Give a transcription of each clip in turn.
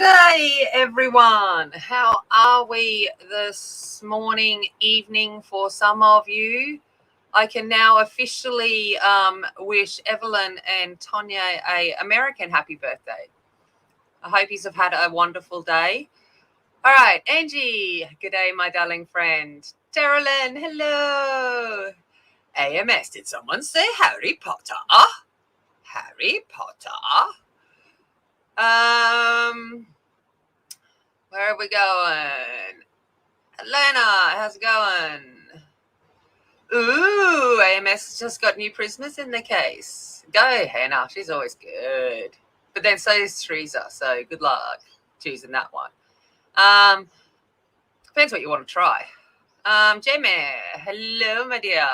G'day everyone. How are we this morning, evening for some of you? I can now officially wish Evelyn and Tonya a American happy birthday. I hope you have had a wonderful day. All right, Angie, g'day my darling friend. Terrelyn, hello. AMS, did someone say Harry Potter? Harry Potter? Where are we going? Atlanta, how's it going? Ooh, AMS just got new prisoners in the case. Go, Hannah. She's always good. But then so is Teresa, so good luck choosing that one. Depends what you want to try. Jamie, hello, my dear.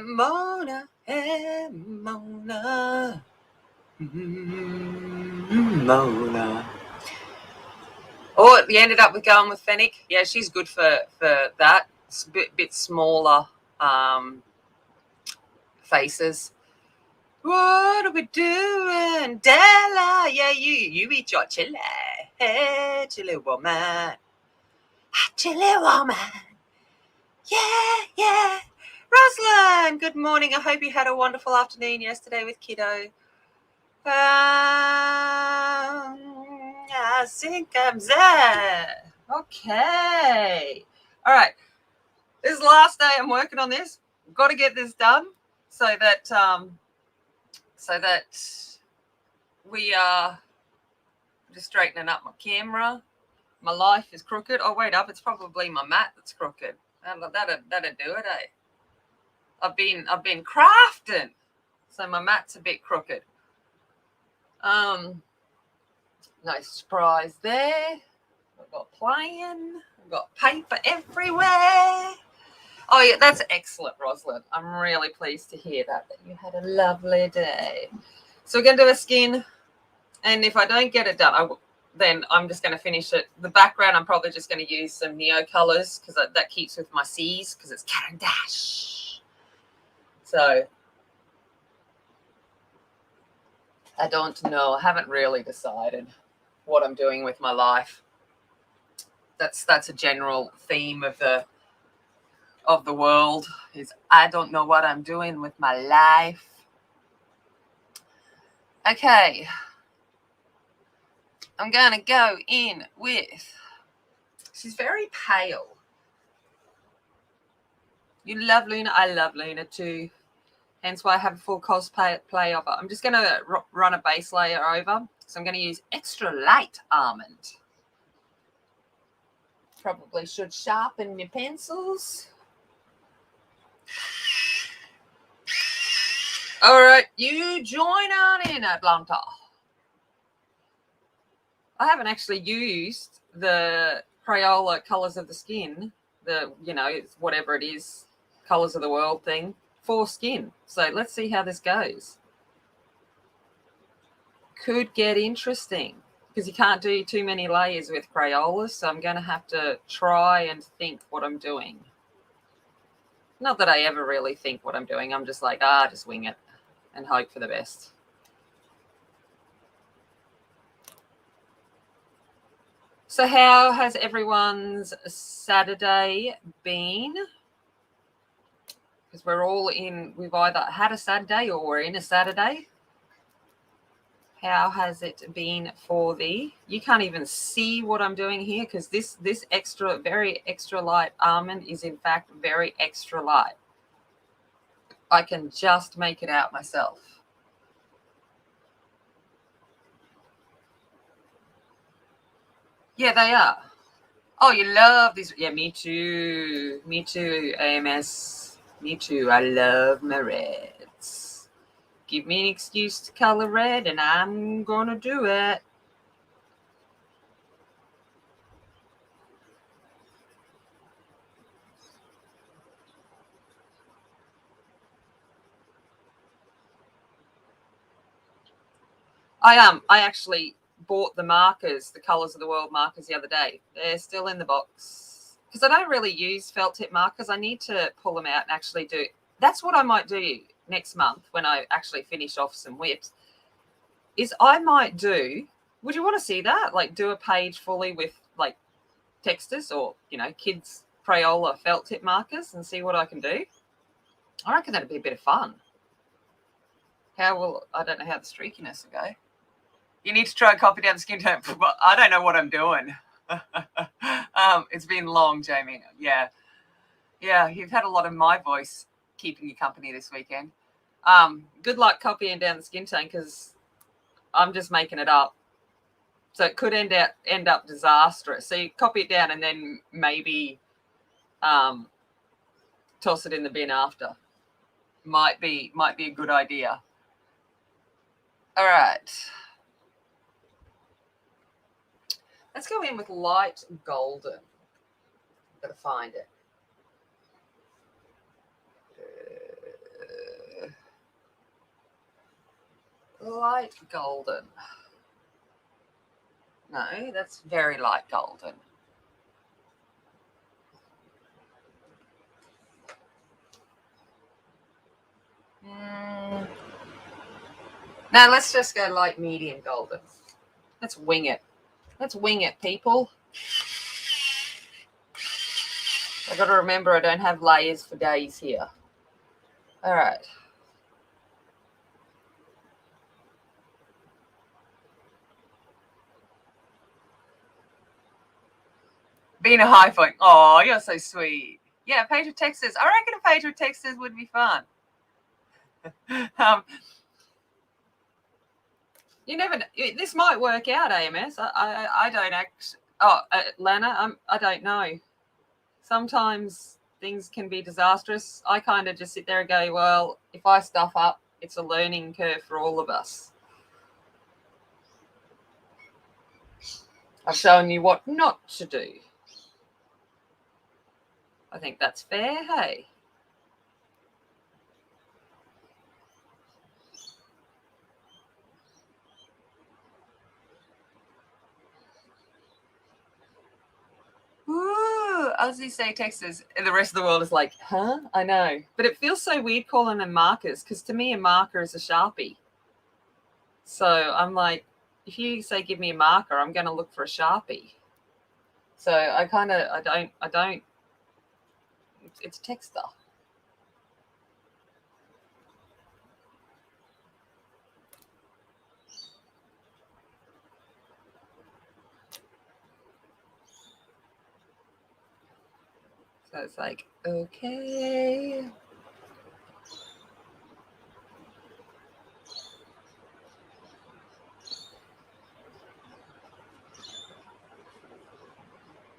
Mona, hey, Mona. Mona. Oh, we ended up with going with Fennec. Yeah, she's good for that. It's a bit smaller faces. What are we doing? Della, yeah, you eat your chili. Hey, chili woman. Chili woman. Yeah. Rosalind, good morning. I hope you had a wonderful afternoon yesterday with kiddo. I think I'm there. Okay. All right. This is the last day I'm working on this. I've got to get this done so that we are just straightening up my camera. My life is crooked. Oh, wait up. It's probably my mat that's crooked. That'll do it, eh? I've been crafting, so my mat's a bit crooked. Nice surprise there. We've got playing. We've got paper everywhere. Oh, yeah, that's excellent, Rosalind. I'm really pleased to hear that you had a lovely day. So we're going to do a skin, and if I don't get it done, then I'm just going to finish it. The background, I'm probably just going to use some Neo colors because that keeps with my C's because it's Carrondish. So I don't know. I haven't really decided what I'm doing with my life. That's a general theme of the world, is I don't know what I'm doing with my life. Okay. I'm going to go in with, she's very pale. You love Luna. I love Luna too. Hence why I have a full cosplay of her. I'm just going to run a base layer over. So I'm going to use extra light almond. Probably should sharpen my pencils. All right, you join on in, Atlanta. I haven't actually used the Crayola Colors of the Skin, whatever it is, Colors of the World thing, for skin. So let's see how this goes. Could get interesting because you can't do too many layers with Crayolas, so I'm going to have to try and think what I'm doing. Not that I ever really think what I'm doing. I'm just like, just wing it and hope for the best. So how has everyone's Saturday been? Because we've either had a Saturday or we're in a Saturday. How has it been for thee? You can't even see what I'm doing here because this very extra light almond is in fact very extra light. I can just make it out myself. Yeah, they are. Oh, you love these. Yeah, me too. Me too, AMS. Me too. I love my reds. Give me an excuse to color red, and I'm going to do it. I actually bought the markers, the Colors of the World markers the other day. They're still in the box because I don't really use felt tip markers. I need to pull them out and actually do. That's what I might do next month when I actually finish off some whips. Is I might do Would you want to see that? Like do a page fully with like texters or, kids Crayola felt tip markers and see what I can do? I reckon that'd be a bit of fun. I don't know how the streakiness will go. You need to try and copy down the skin tone. I don't know what I'm doing. It's been long, Jamie. Yeah, you've had a lot of my voice keeping you company this weekend. Good luck copying down the skin tone because I'm just making it up. So it could end up disastrous. So you copy it down and then maybe toss it in the bin after. Might be a good idea. All right. Let's go in with light golden. Got to find it. Light golden. No, that's very light golden. Now let's just go light medium golden. Let's wing it. Let's wing it, people. I got to remember I don't have layers for days here. All right. Being a high point. Oh, you're so sweet. Yeah, a page of texters. I reckon a page of texters would be fun. You never know. This might work out, AMS. I don't act. Oh, Lana, I don't know. Sometimes things can be disastrous. I kind of just sit there and go, well, if I stuff up, it's a learning curve for all of us. I've shown you what not to do. I think that's fair, hey? Ooh, Aussie say Texas, and the rest of the world is like, huh? I know. But it feels so weird calling them markers because to me a marker is a Sharpie. So I'm like, if you say give me a marker, I'm going to look for a Sharpie. So I don't, it's texter. So it's like, okay.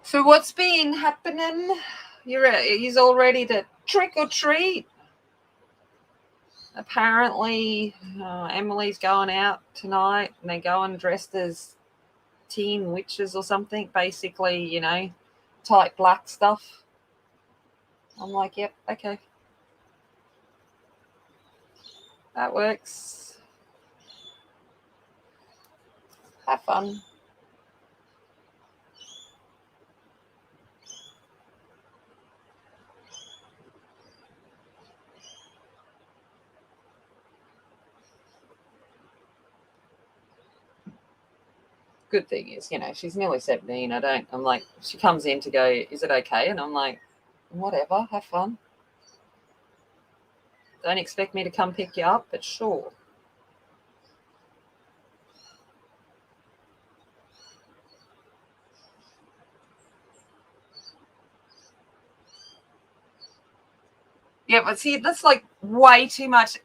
So what's been happening? He's all ready to trick or treat. Apparently, Emily's going out tonight, and they're going dressed as teen witches or something. Basically, tight black stuff. I'm like, yep, okay, that works. Have fun. Good thing is, she's nearly 17. I'm like, she comes in to go, is it okay? And I'm like, whatever, have fun. Don't expect me to come pick you up, but sure. Yeah, but see, that's like way too much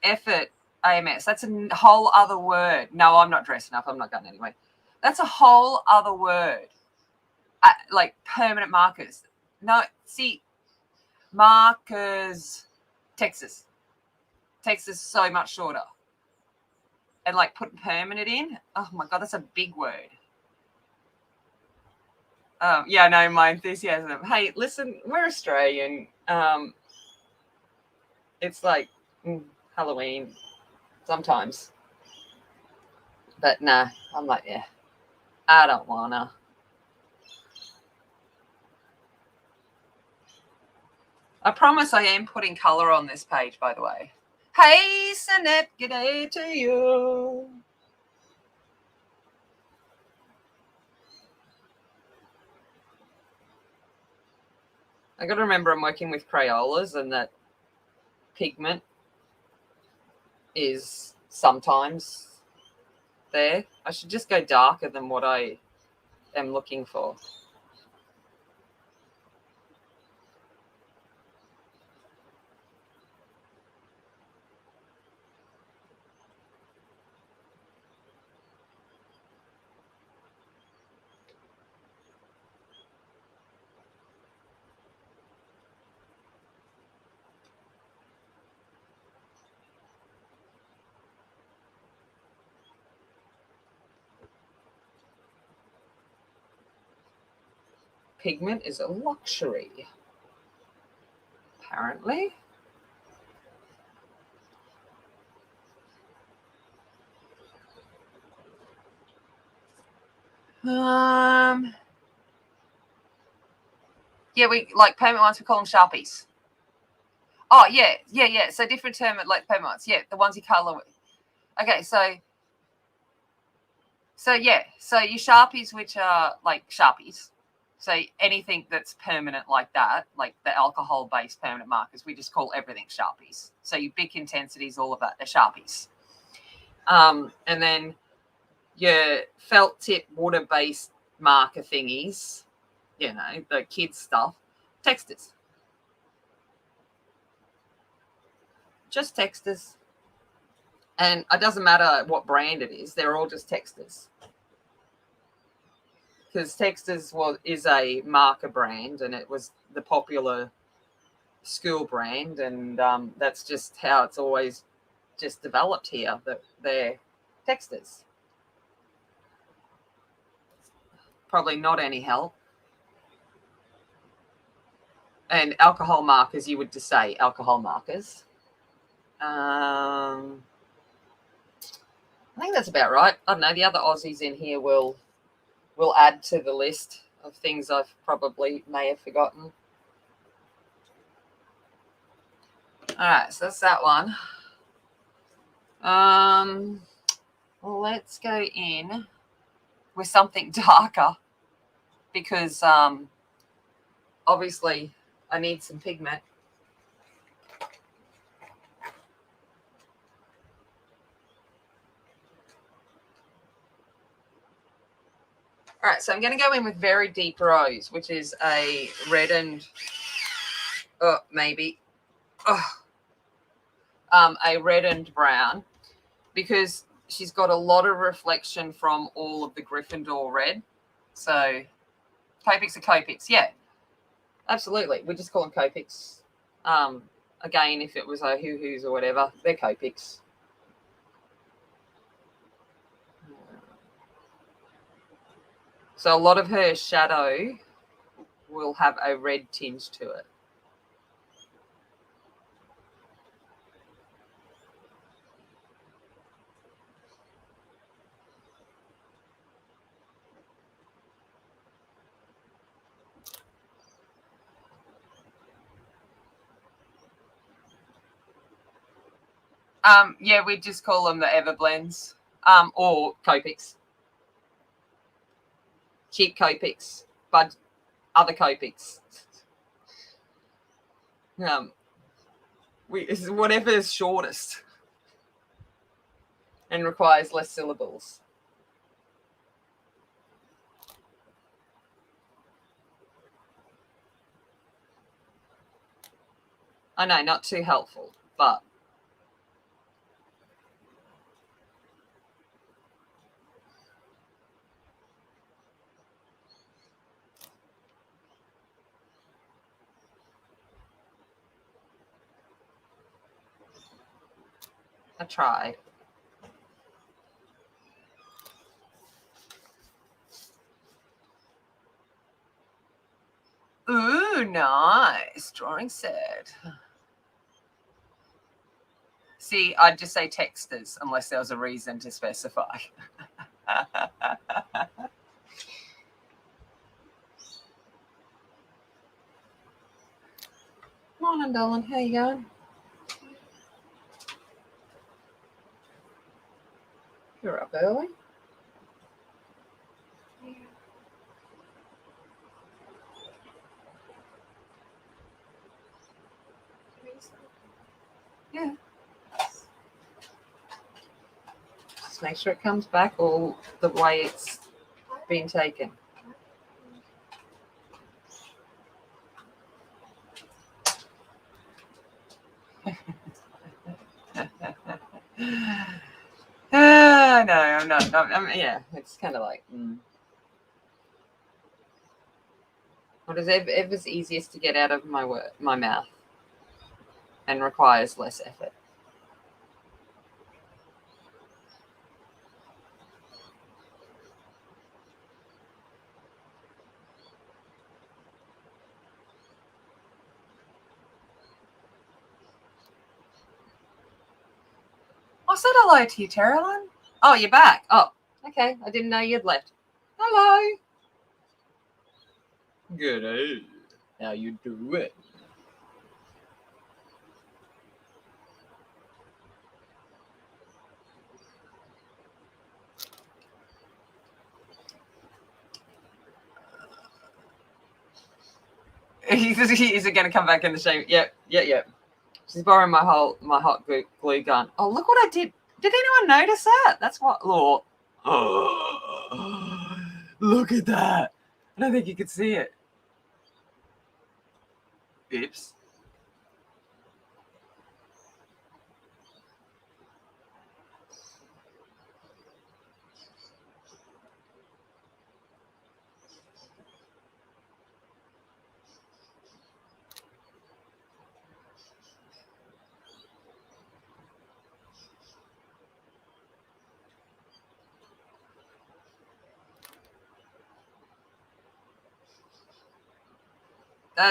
effort, AMS. That's a whole other word. No, I'm not dressing up. I'm not going anyway. That's a whole other word. Like permanent markers. No, see, markers, Texas. Texas is so much shorter. And like put permanent in. Oh my God, that's a big word. Yeah, no, my enthusiasm. Hey, listen, we're Australian. It's like Halloween sometimes. But nah, I'm like, yeah, I don't wanna. I promise I am putting colour on this page, by the way. Hey, Sanette, g'day to you. I got to remember I'm working with Crayolas and that pigment is sometimes there. I should just go darker than what I am looking for. Pigment is a luxury, apparently. Yeah, we like payment ones, we call them Sharpies. Oh, yeah. So different term at like payment ones. Yeah, the ones you colour with. Okay, so yeah, so your Sharpies, which are like Sharpies. So anything that's permanent like that, like the alcohol-based permanent markers, we just call everything Sharpies. So your big intensities, all of that, they're Sharpies. And then your felt tip water-based marker thingies, you know, the kids stuff, texters. Just texters. And it doesn't matter what brand it is, they're all just texters. Because Texters is a marker brand, and it was the popular school brand, and that's just how it's always just developed here, that they're Texters. Probably not any help. And alcohol markers, you would just say alcohol markers. I think that's about right. I don't know, the other Aussies in here will add to the list of things I've probably may have forgotten. All right, so that's that one. Let's go in with something darker because obviously I need some pigment. All right, so I'm going to go in with Very Deep Rose, which is a reddened, a reddened brown, because she's got a lot of reflection from all of the Gryffindor red. So Copics are Copics, yeah, absolutely. We just call them Copics. Again, if it was a Hoo-Hoos or whatever, they're Copics. So a lot of her shadow will have a red tinge to it. Yeah, we just call them the Everblends, or Copics. Cheap Copics, but other Copics. Whatever is shortest and requires less syllables. I know, not too helpful, but I tried. Ooh, nice. Drawing set. See, I'd just say texters unless there was a reason to specify. Morning, darling. How you going? You're up early. Just make sure it comes back all the way it's been taken. No, I'm not. Yeah, it's kind of like. What is ever's easiest to get out of my mouth and requires less effort? I said hello to you, Caroline. Oh, you're back. Oh, okay. I didn't know you'd left. Hello. Good. How you doing? Is it going to come back in the same? Yep. She's borrowing my hot glue gun. Oh, look what I did. Did anyone notice that? That's what. Oh, look at that. I don't think you could see it. Oops.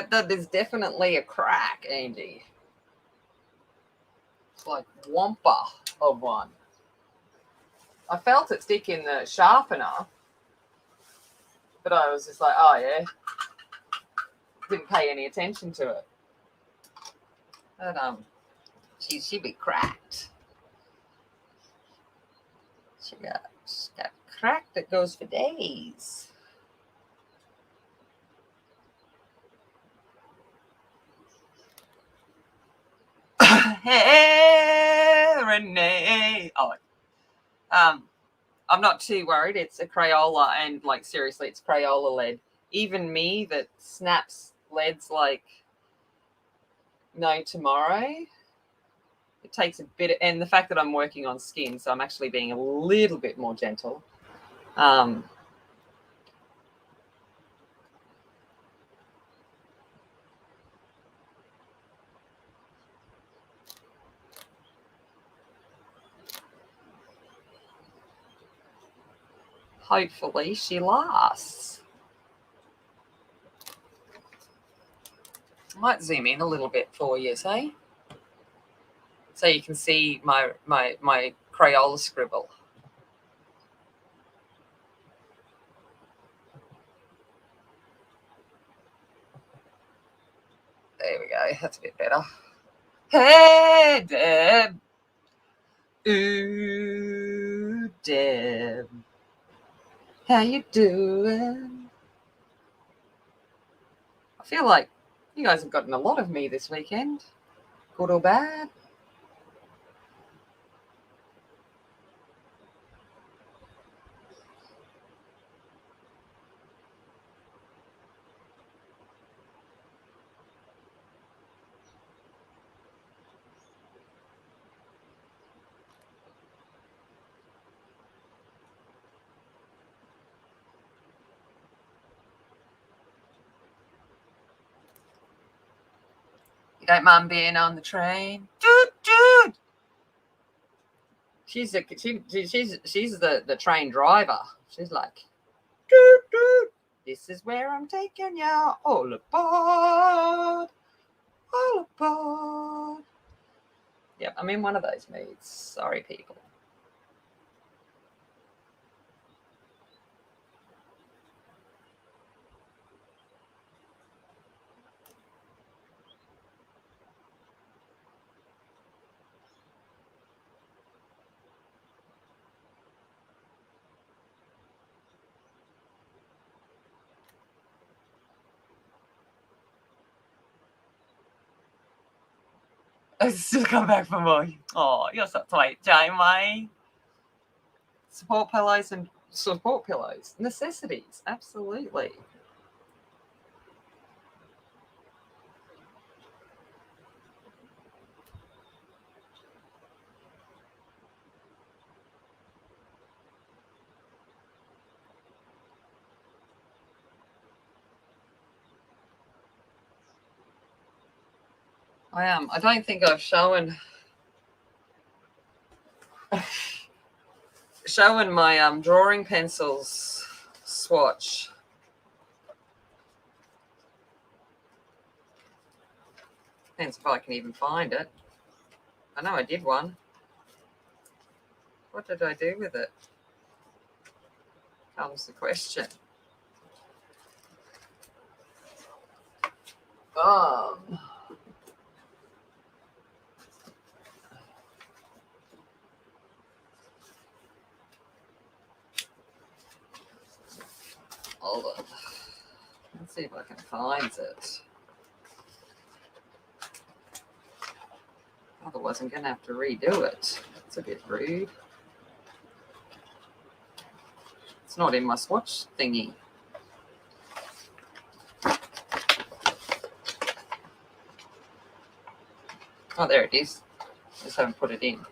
That is definitely a crack, Andy. It's like wampa of one. I felt it stick in the sharpener, but I was just like, oh yeah. Didn't pay any attention to it. But she'd be cracked. She's got crack that goes for days. Hey, Renee. Oh, I'm not too worried. It's a Crayola, and like seriously, it's Crayola lead. Even me that snaps leads like no tomorrow. It takes a bit, and the fact that I'm working on skin, so I'm actually being a little bit more gentle. Hopefully she lasts. I might zoom in a little bit for you, say, so you can see my Crayola scribble. There we go. That's a bit better. Hey, Deb. Ooh, Deb. How you doing? I feel like you guys have gotten a lot of me this weekend. Good or bad? You don't mind being on the train? Dude. She's the train driver. She's like, dude. This is where I'm taking you. All aboard. Yep, I'm in one of those moods. Sorry, people. I still come back for more. Oh, you're so sweet, Jamie. support pillows, necessities, absolutely. I am. I don't think I've shown my drawing pencils swatch. Depends if I can even find it. I know I did one. What did I do with it? Comes the question. Hold on. Let's see if I can find it. Otherwise, I'm going to have to redo it. That's a bit rude. It's not in my swatch thingy. Oh, there it is. Just haven't put it in.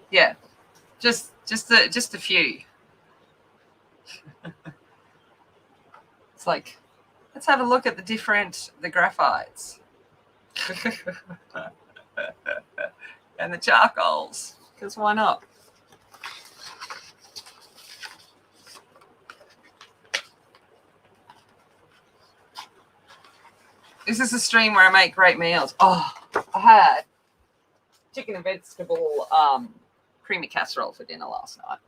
Yeah, just a few. It's like, let's have a look at the graphites and the charcoals, because why not? This is a stream where I make great meals. Oh, I had chicken and vegetable creamy casserole for dinner last night.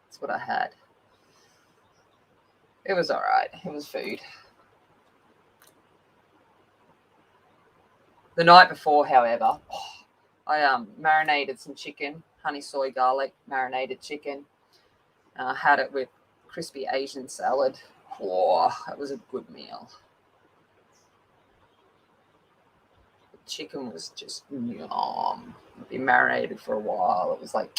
That's what I had. It was all right. It was food. The night before, however, I marinated some chicken, honey soy garlic, marinated chicken. Had it with crispy Asian salad. Oh, it was a good meal. The chicken was just yum. It'd been marinated for a while. It was like...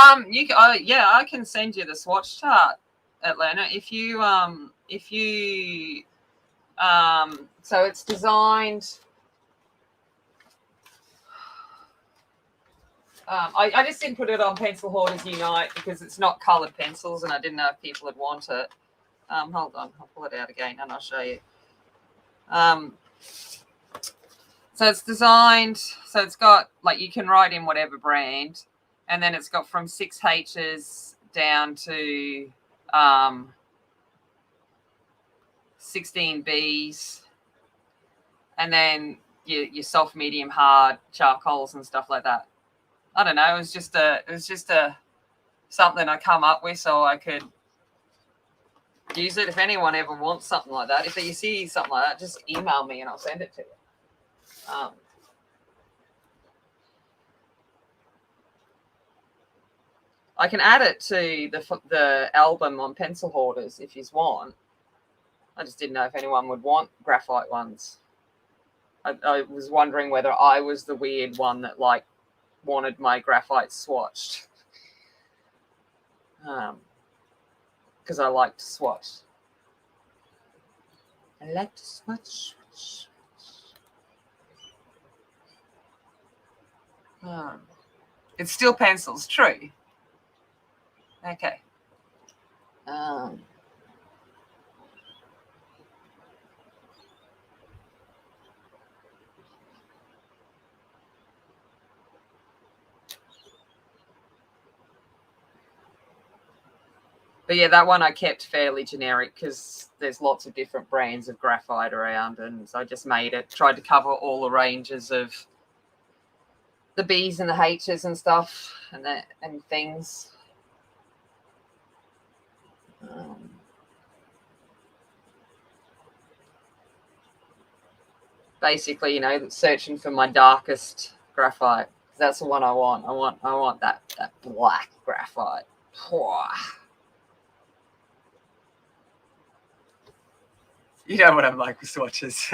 I can send you the swatch chart, Atlanta. So it's designed. I just didn't put it on Pencil Hoarders Unite because it's not coloured pencils, and I didn't know if people would want it. Hold on, I'll pull it out again and I'll show you. So it's designed. So it's got, like, you can write in whatever brand. And then it's got from 6Hs down to 16Bs, and then your soft, medium, hard charcoals and stuff like that. I don't know. It was just something I come up with so I could use it. If anyone ever wants something like that, if you see something like that, just email me and I'll send it to you. I can add it to the album on Pencil Hoarders if you want. I just didn't know if anyone would want graphite ones. I was wondering whether I was the weird one that, like, wanted my graphite swatched. Because I like to swatch. I like to swatch. It's still pencils, true. Okay. But yeah, that one I kept fairly generic because there's lots of different brands of graphite around, and so I just tried to cover all the ranges of the B's and the H's and stuff and things. Basically, searching for my darkest graphite. That's the one I want. I want that black graphite. You know what I'm like with swatches.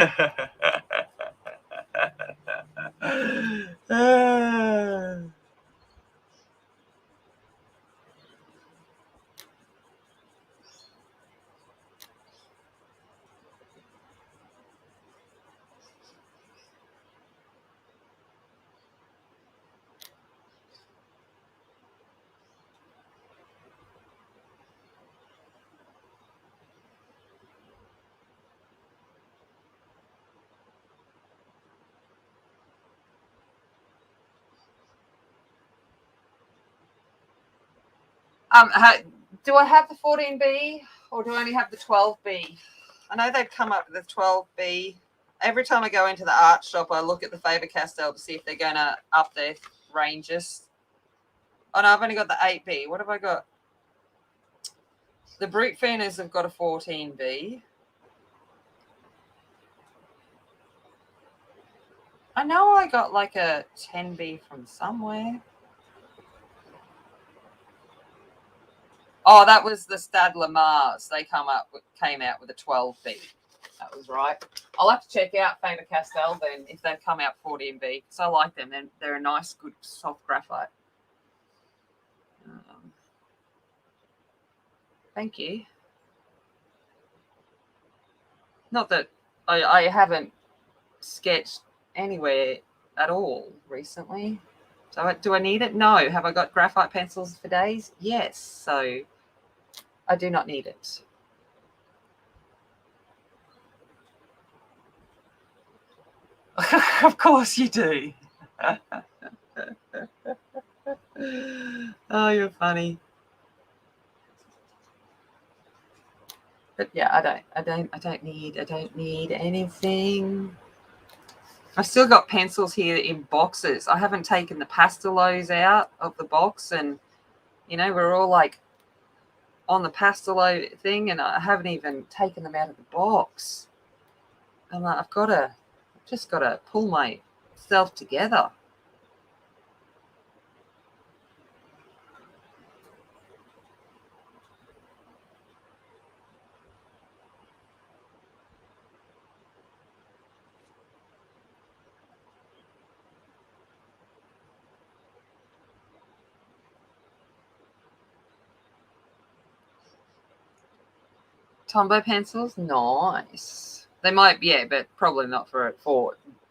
Do I have the 14B or do I only have the 12B? I know they've come up with the 12B. Every time I go into the art shop, I look at the Faber-Castell to see if they're going to up their ranges. Oh, no, I've only got the 8B. What have I got? The Brute Fanners have got a 14B. I know I got like a 10B from somewhere. Oh, that was the Stadler Mars. They came out with a 12B. That was right. I'll have to check out Faber-Castell then if they've come out 14B because I like them. They're a nice, good, soft graphite. Thank you. Not that I haven't sketched anywhere at all recently. So do I need it? No. Have I got graphite pencils for days? Yes. So I do not need it. Of course you do. Oh, you're funny. But yeah, I don't need anything. I've still got pencils here in boxes. I haven't taken the pastelos out of the box, and we're all like on the pastelo thing, and I haven't even taken them out of the box. And I've just got to pull myself together. Tombow pencils, nice. They might, yeah, but probably not for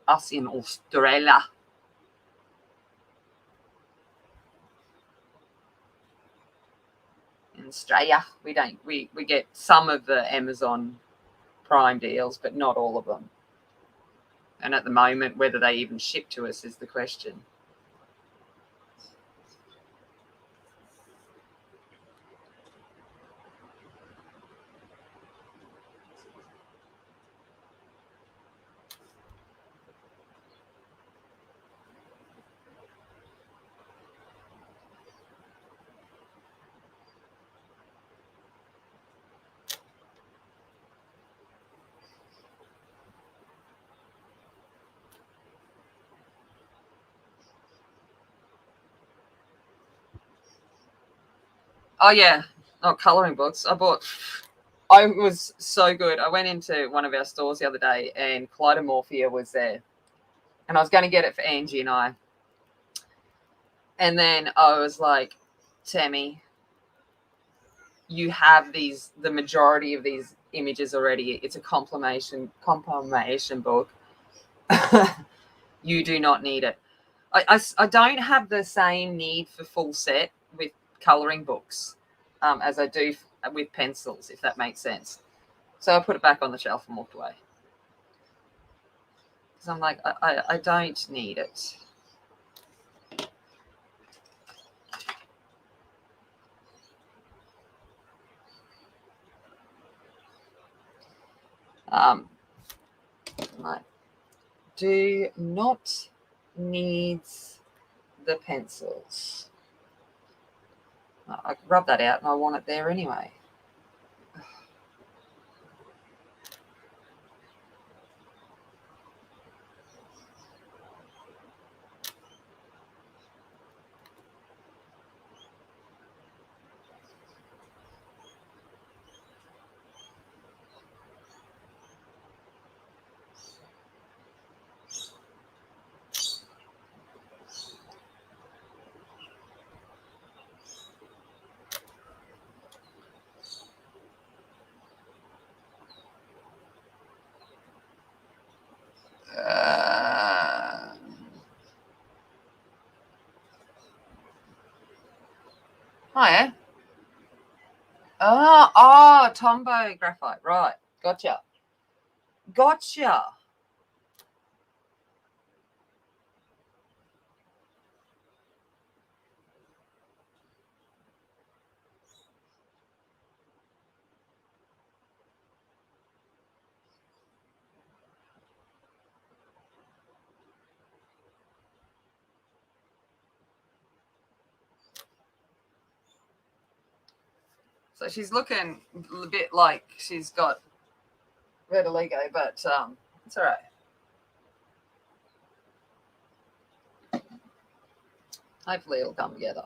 us in Australia. In Australia, we get some of the Amazon Prime deals, but not all of them. And at the moment, whether they even ship to us is the question. Oh, yeah. Oh, colouring books. I was so good. I went into one of our stores the other day and Kleidomorphia was there. And I was going to get it for Angie and I. And then I was like, Tammy, you have the majority of these images already. It's a compilation book. You do not need it. I don't have the same need for full set with colouring books as I do with pencils, if that makes sense. So I put it back on the shelf and walked away. Because I'm like, I don't need it. I do not need the pencils. I rub that out and I want it there anyway. Why? Oh, Tombow graphite. Right. Gotcha. So she's looking a bit like she's got vitiligo, but it's all right. Hopefully it'll come together.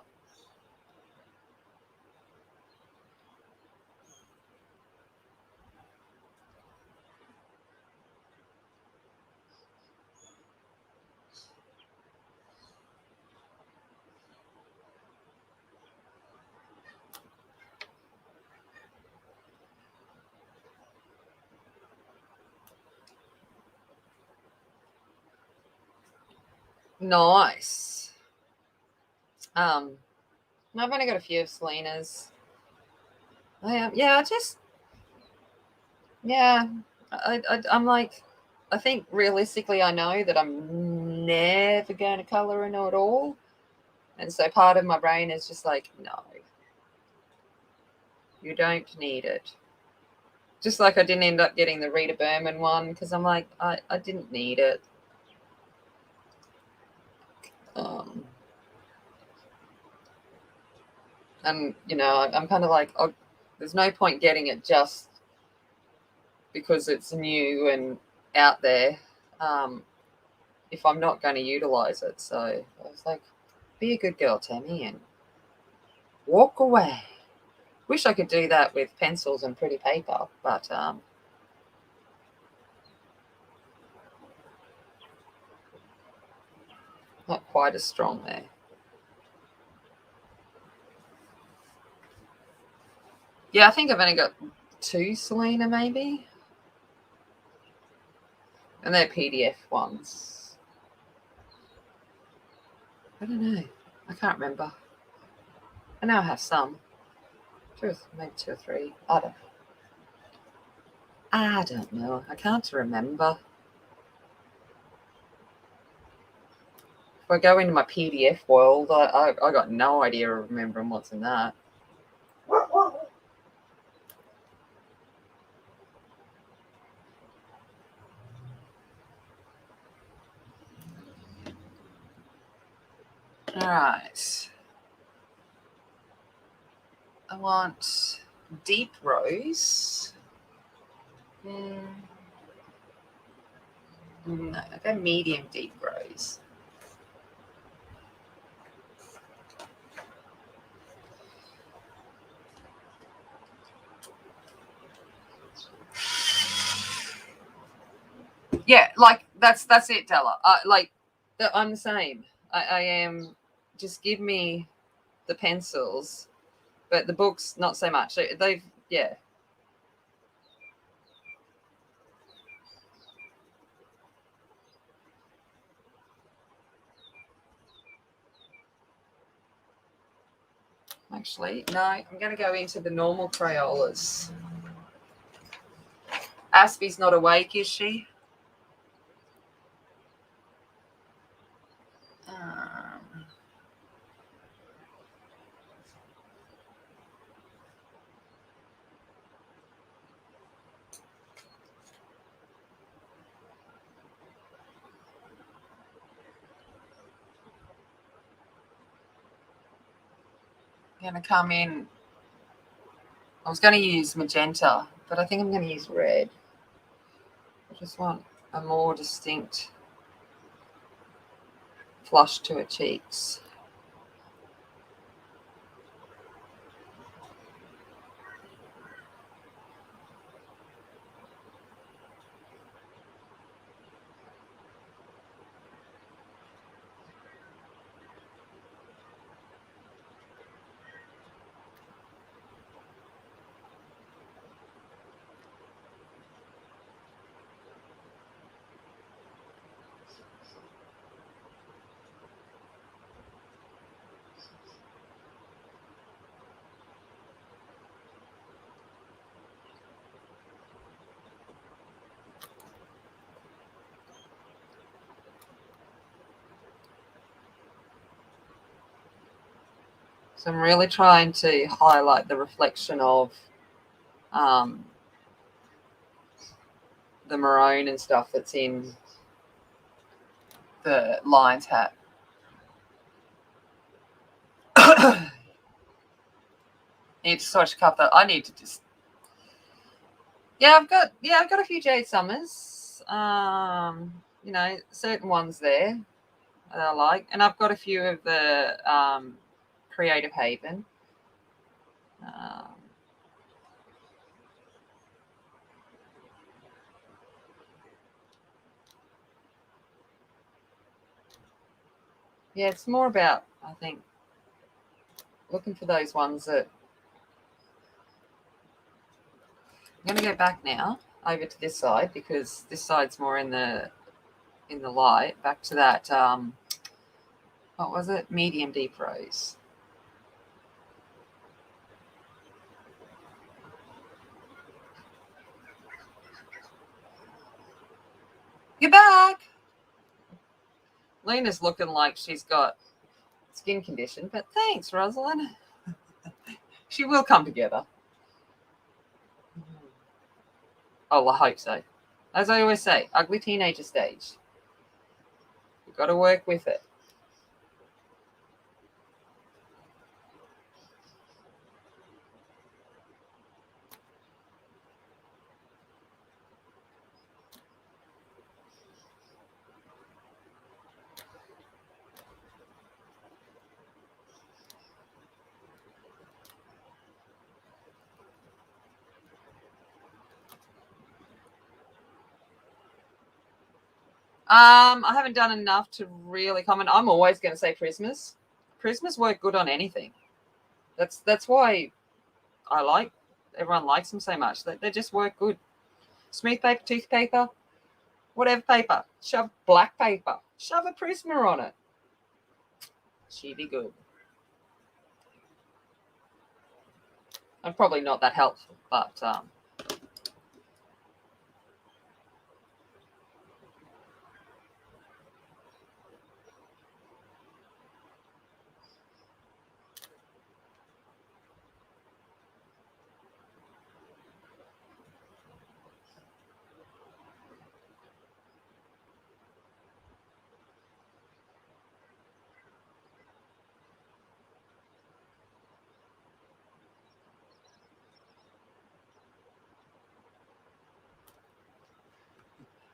Nice. I've only got a few of Selena's. I'm like, I think realistically I know that I'm never going to colour in at all. And so part of my brain is just like, no, you don't need it. Just like I didn't end up getting the Rita Berman one because I'm like, I didn't need it. And, I'm kind of like, oh, there's no point getting it just because it's new and out there if I'm not going to utilize it. So I was like, be a good girl, Tammy, and walk away. Wish I could do that with pencils and pretty paper, but not quite as strong there. Yeah, I think I've only got 2 Selena maybe. And they're PDF ones. I don't know. I can't remember. I know I have some. Maybe 2 or 3. I don't know. I can't remember. If I go into my PDF world, I got no idea of remembering what's in that. All right. I want deep rose. No, I go medium deep rose. Yeah, like that's it, Della. I'm the same. I am. Just give me the pencils, but the books not so much. They've yeah. Actually, no, I'm going to go into the normal Crayolas. Aspie's not awake, is she? Going to come in. I was going to use magenta, but I think I'm going to use red. I just want a more distinct flush to her cheeks. So I'm really trying to highlight the reflection of the maroon and stuff that's in the lion's hat. Need to swatch a couple. I need to just. I've got a few Jade Summers. You know, certain ones there that I like, and I've got a few of the Creative Haven. Yeah, it's more about, I think, looking for those ones that. I'm going to go back now over to this side because this side's more in the light. Back to that. What was it? Medium deep rose. You're back. Lena's looking like she's got skin condition, but thanks, Rosalind. She will come together. Oh, I hope so. As I always say, ugly teenager stage. You've got to work with it. I haven't done enough to really comment. I'm always going to say Prismas. Prismas work good on anything. That's why everyone likes them so much. They just work good. Smooth paper, tooth paper, whatever paper. Shove black paper. Shove a Prisma on it. She'd be good. I'm probably not that helpful, but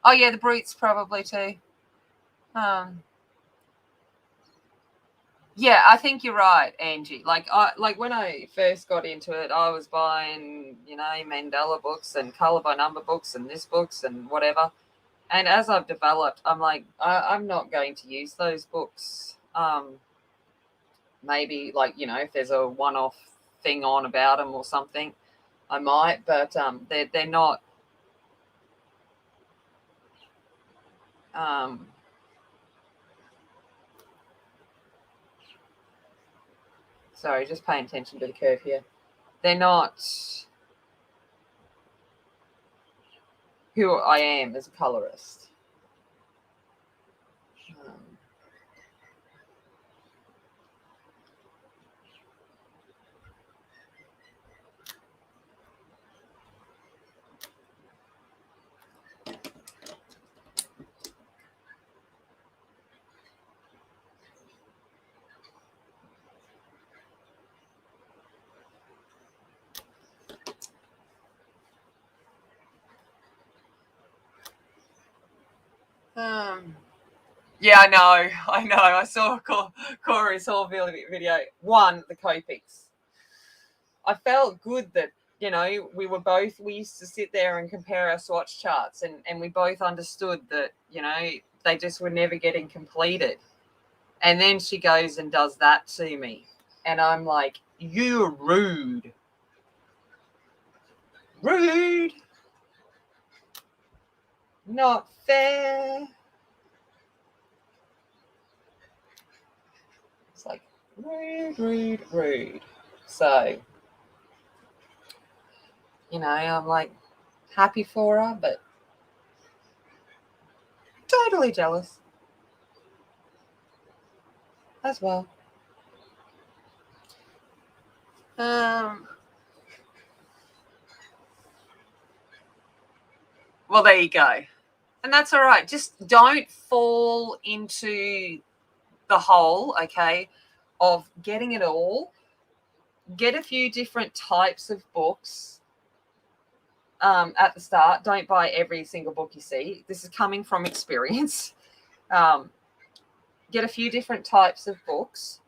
oh yeah, the Brutes probably too. Yeah, I think you're right, Angie. Like when I first got into it, I was buying, Mandela books and color by number books and this books and whatever. And as I've developed, I'm like, I'm not going to use those books. Maybe if there's a one-off thing on about them or something, I might. But they're not. Sorry, just paying attention to the curve here. They're not who I am as a colorist. Yeah, I know. I saw Corey's whole video. One, the Copics. I felt good that, we used to sit there and compare our swatch charts and we both understood that, they just were never getting completed. And then she goes and does that to me. And I'm like, you're rude. Rude. Not fair. It's like, rude. So, I'm like happy for her, but totally jealous as well. Well, there you go. And that's all right. Just don't fall into the hole, okay, of getting it all. Get a few different types of books at the start. Don't buy every single book you see. This is coming from experience. Get a few different types of books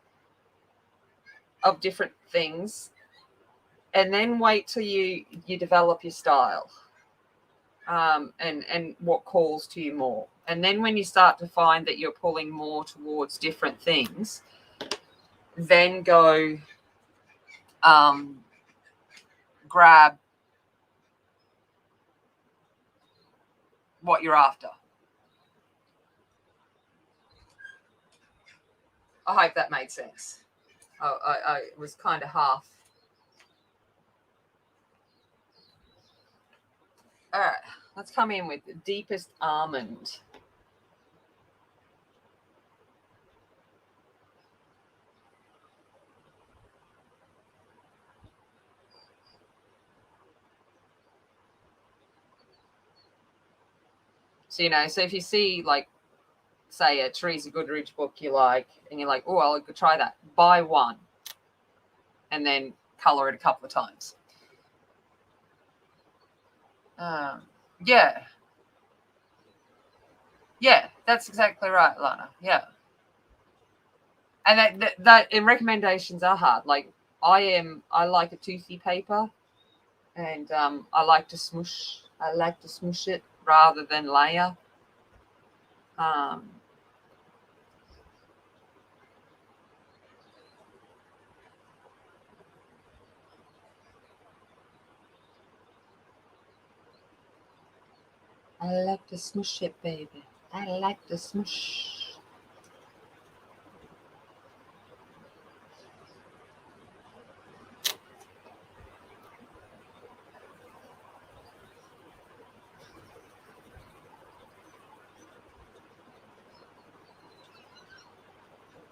of different things, and then wait till you develop your style. And what calls to you more. And then when you start to find that you're pulling more towards different things, then go grab what you're after. I hope that made sense. I was kind of half. All right, let's come in with the Deepest Almond. So, so if you see, like, say, a Teresa Goodrich book you like, and you're like, oh, I'll try that, buy one, and then color it a couple of times. Yeah. Yeah, that's exactly right, Lana. Yeah. And that and recommendations are hard. Like, I like a toothy paper, and I like to smush it rather than layer. I like to smush it, baby. I like to smush.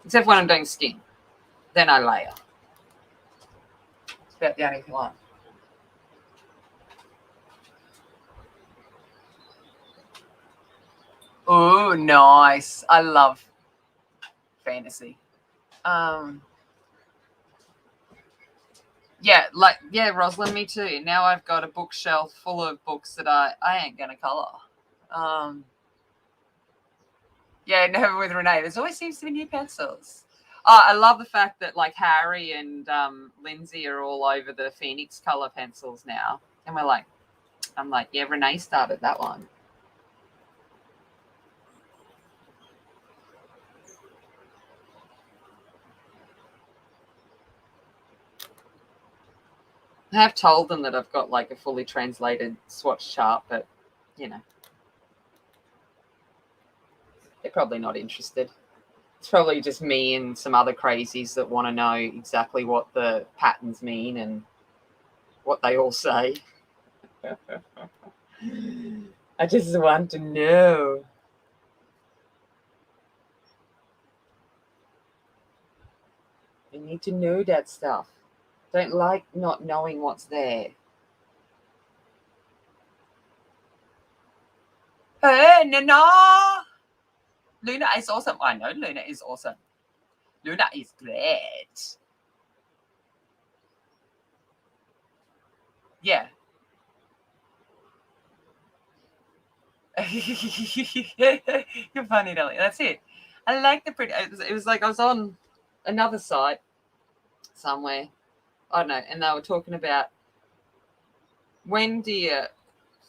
Except when I'm doing skin. Then I layer. It's about the only thing I like. Oh, nice. I love fantasy. Yeah, Rosalind, me too. Now I've got a bookshelf full of books that I ain't gonna color. Yeah, never with Renee. There's always seems to be new pencils. I love the fact that, like, Harry and Lindsay are all over the Phoenix color pencils now, and I'm like, yeah, Renee started that one. I have told them that I've got, like, a fully translated swatch chart, but they're probably not interested. It's probably just me and some other crazies that want to know exactly what the patterns mean and what they all say. I just want to know. I need to know that stuff. Don't like not knowing what's there. Hey, Nana! Luna is awesome. I know Luna is awesome. Luna is great. Yeah. You're funny, Dolly. That's it. I like the pretty. It was like I was on another site somewhere. I don't know, and they were talking about, when do you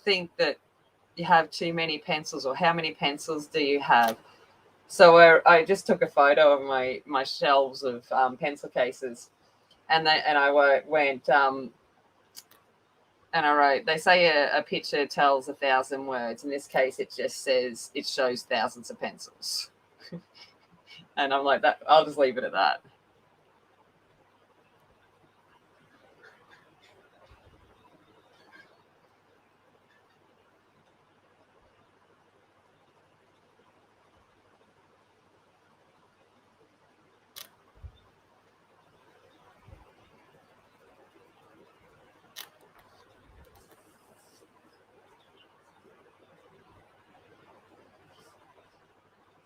think that you have too many pencils, or how many pencils do you have? So I just took a photo of my shelves of pencil cases, and I went and I wrote, they say a picture tells 1,000 words. In this case, it just says it shows thousands of pencils. And I'm like, that. I'll just leave it at that.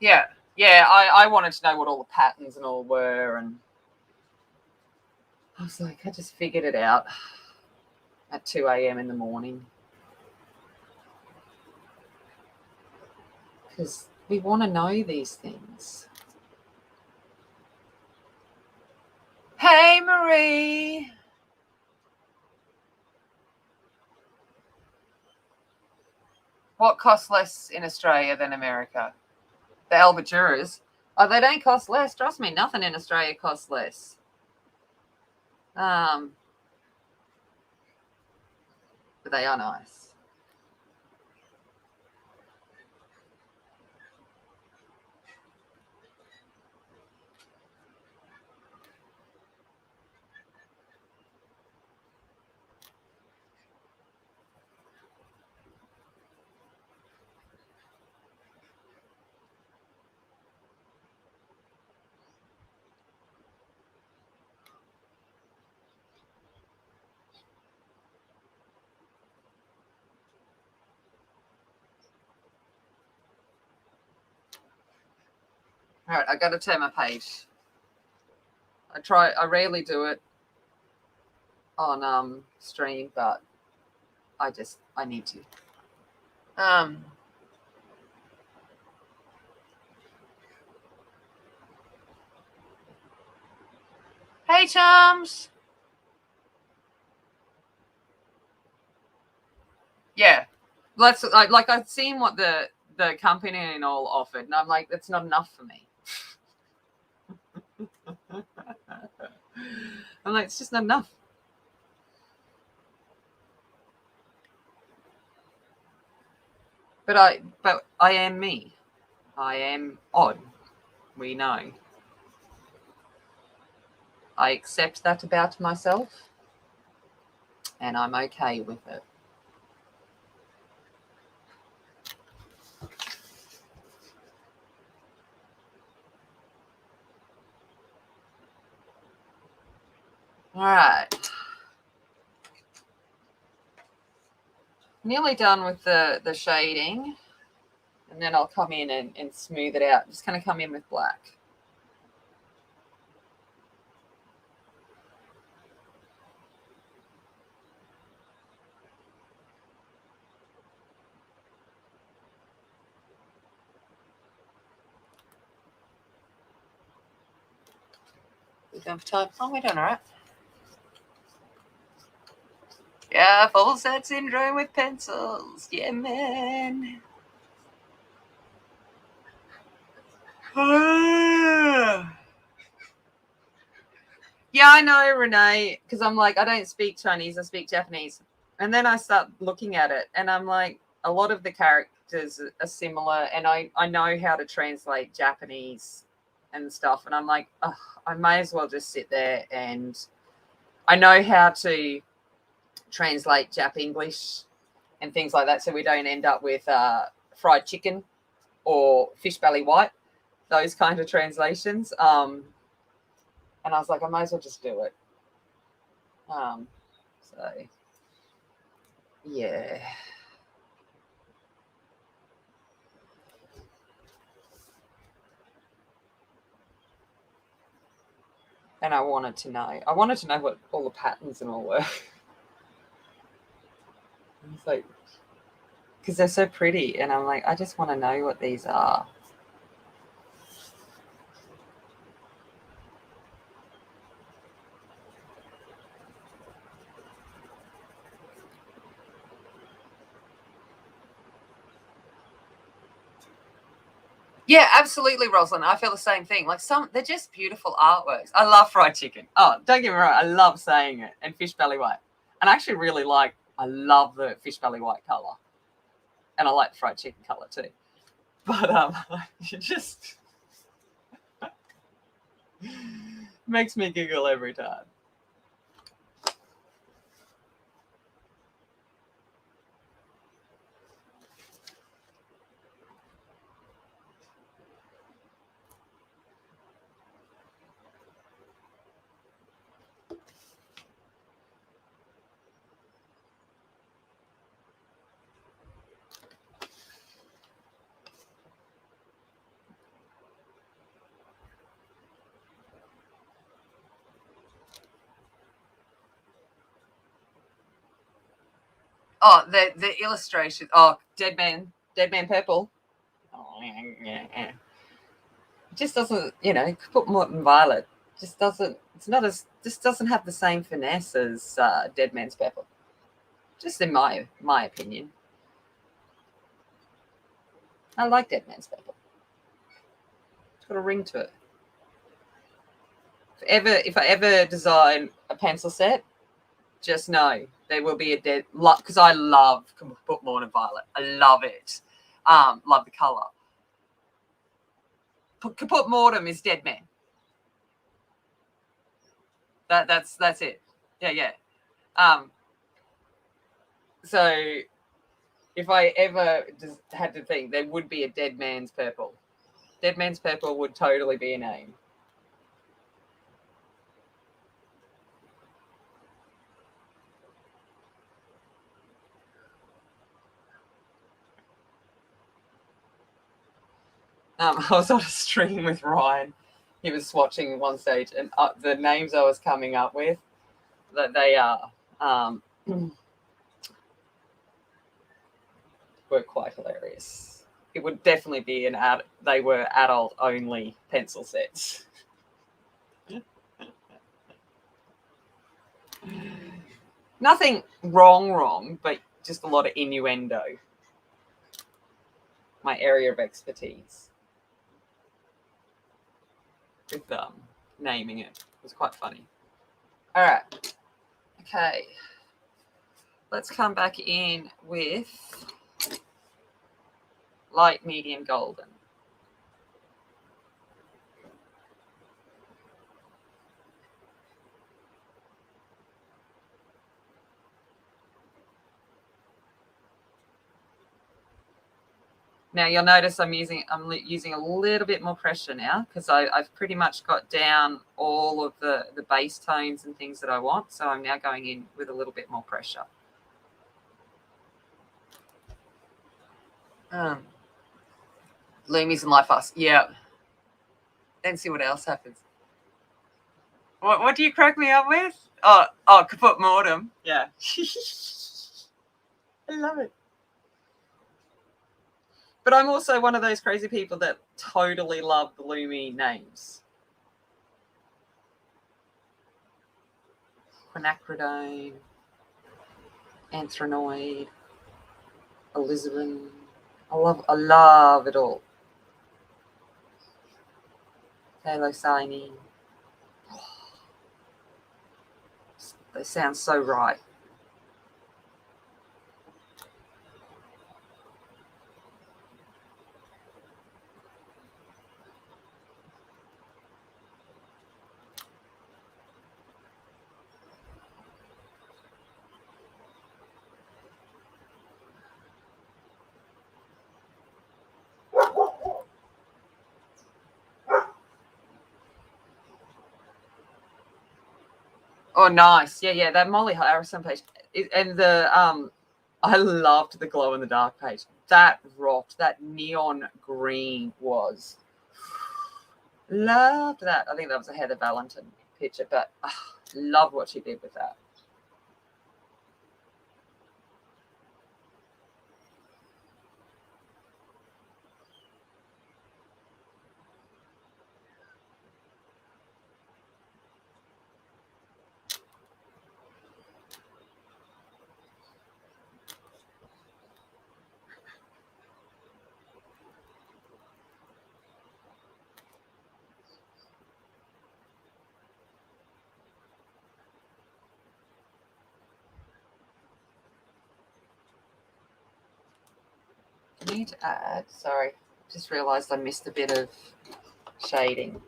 Yeah. I wanted to know what all the patterns and all were, and I was like, I just figured it out at 2 a.m. in the morning. Because we want to know these things. Hey, Marie. What costs less in Australia than America? The albajuras. Oh, they don't cost less. Trust me, nothing in Australia costs less. But they are nice. All right, I got to turn my page. I rarely do it on stream, but I need to. Hey, chums. Yeah, like I've seen what the company and all offered, and I'm like, that's not enough for me. I'm like, it's just not enough. But I am me. I am odd. We know. I accept that about myself, and I'm okay with it. All right. Nearly done with the shading, and then I'll come in and smooth it out. Just going to come in with black. We're going for time. Oh, we're doing all right. Yeah, full set syndrome with pencils. Yeah, man. Yeah, I know, Renee, because I'm like, I don't speak Chinese, I speak Japanese. And then I start looking at it, and I'm like, a lot of the characters are similar, and I know how to translate Japanese and stuff. And I'm like, oh, I may as well just sit there, and I know how to translate Jap English and things like that, so we don't end up with fried chicken or fish belly white, those kind of translations. And I was like, I might as well just do it. So yeah. And I wanted to know what all the patterns and all were. It's like, because they're so pretty, and I'm like, I just want to know what these are. Yeah, absolutely, Rosalind. I feel the same thing. Like they're just beautiful artworks. I love fried chicken. Oh, don't get me wrong, I love saying it. And fish belly white. And I actually really I love the fish belly white color. And I like the fried chicken color too. But it just makes me giggle every time. Oh, the illustration. Oh, Dead Man Purple. Oh, yeah. It just doesn't, put Morton Violet. Just doesn't. It's not as. Just doesn't have the same finesse as Dead Man's Purple. Just in my opinion. I like Dead Man's Purple. It's got a ring to it. If I ever design a pencil set, just know there will be a dead, because I love Kaput Morton Violet. I love it. Love the color. Kaput Mortem is Dead Man. That's it. Yeah. So if I ever just had to think, there would be a Dead Man's Purple. Dead Man's Purple would totally be a name. I was on a stream with Ryan. He was watching one stage, and the names I was coming up with, that they are were quite hilarious. It would definitely be they were adult only pencil sets. Nothing wrong, but just a lot of innuendo. My area of expertise with naming it was quite funny. All right. Okay. Let's come back in with light, medium, golden. Now you'll notice I'm using a little bit more pressure now, because I've pretty much got down all of the base tones and things that I want. So I'm now going in with a little bit more pressure. Loomies and Life Fast. Yeah. Then see what else happens. What do you crack me up with? Oh, Kaput Mortem. Yeah. I love it. But I'm also one of those crazy people that totally love the Lumi names. Quinacridone, Anthronoid, Alizarin. I love it all. Halocyanine. They sound so right. Oh, nice. Yeah. That Molly Harrison page. And I loved the glow in the dark page. That rocked. That neon green was. Loved that. I think that was a Heather Valentin picture, but love what she did with that. I need to add, sorry, just realised I missed a bit of shading.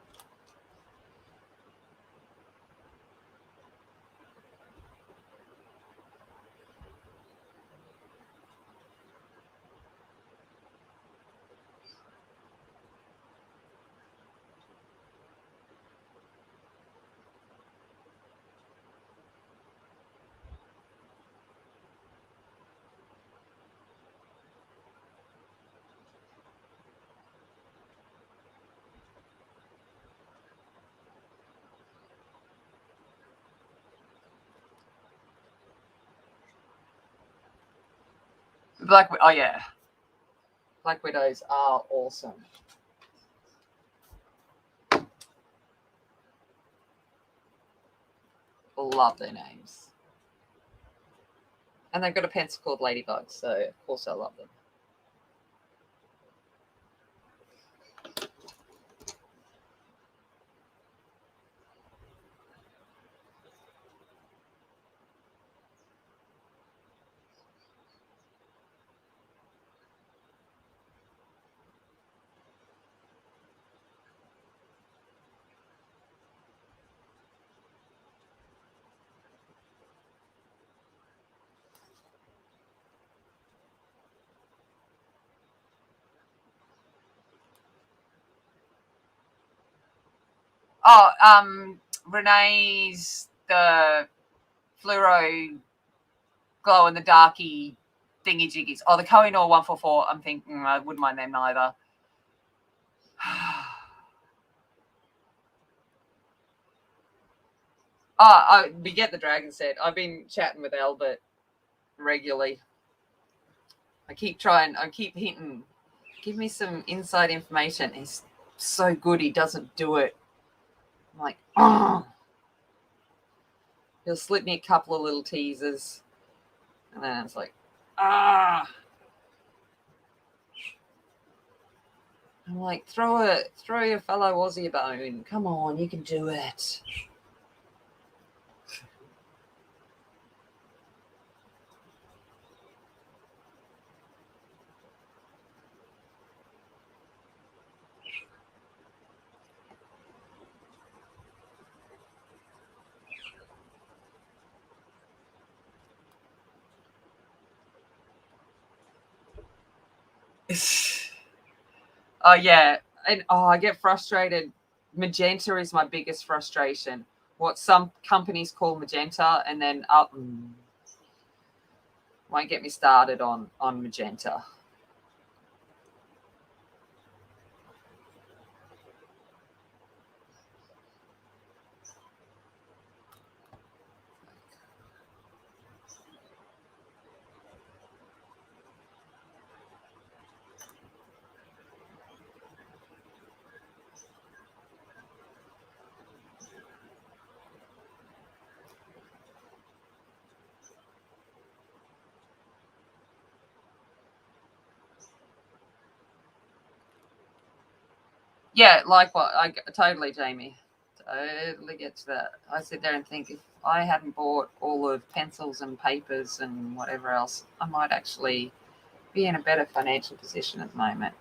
Oh yeah, Black Widows are awesome. Love their names. And they've got a pencil called Ladybug, so of course I love them. Oh, Renee's the fluoro glow in the darky thingy jiggies. Oh, the Kohinoor 144. I'm thinking I wouldn't mind them neither. We get the dragon set. I've been chatting with Albert regularly. I keep hinting. Give me some inside information. He's so good he doesn't do it. I'm like, oh. He'll slip me a couple of little teasers. And then it's like, ah. I'm like, throw your fellow Aussie a bone. Come on, you can do it. Oh yeah, and I get frustrated. Magenta is my biggest frustration. What some companies call magenta, and then won't get me started on magenta. Yeah, like what? Totally, Jamie. Totally get to that. I sit there and think if I hadn't bought all of pencils and papers and whatever else, I might actually be in a better financial position at the moment.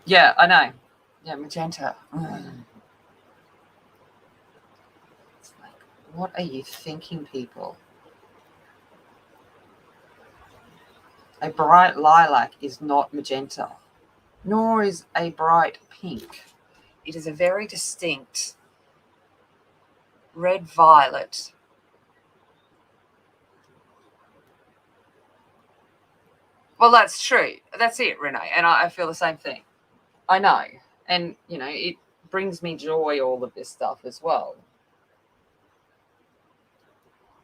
Yeah, I know. Yeah, magenta. It's like, what are you thinking, people? A bright lilac is not magenta, nor is a bright pink. It is a very distinct red violet. Well, that's true. That's it, Renee. And I feel the same thing. I know. And, it brings me joy, all of this stuff as well.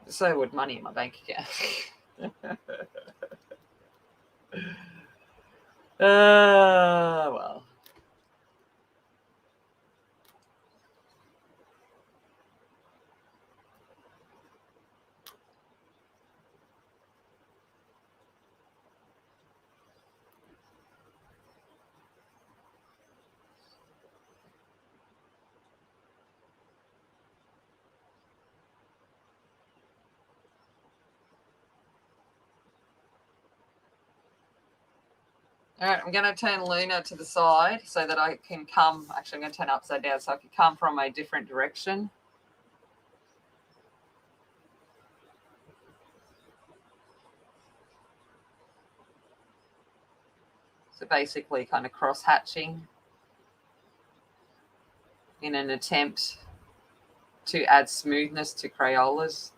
So would money in my bank account. Well. All right, I'm going to turn Luna to the side so that I can come. Actually, I'm going to turn upside down so I can come from a different direction. So basically kind of cross-hatching in an attempt to add smoothness to Crayolas.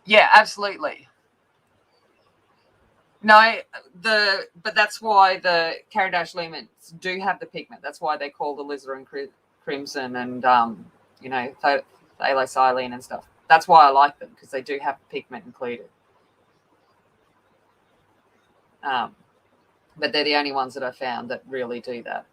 Yeah, absolutely. No, but that's why the Carrondish Luminance do have the pigment. That's why they call the alizarin crimson and thalassylene and stuff. That's why I like them, because they do have pigment included. But they're the only ones that I found that really do that.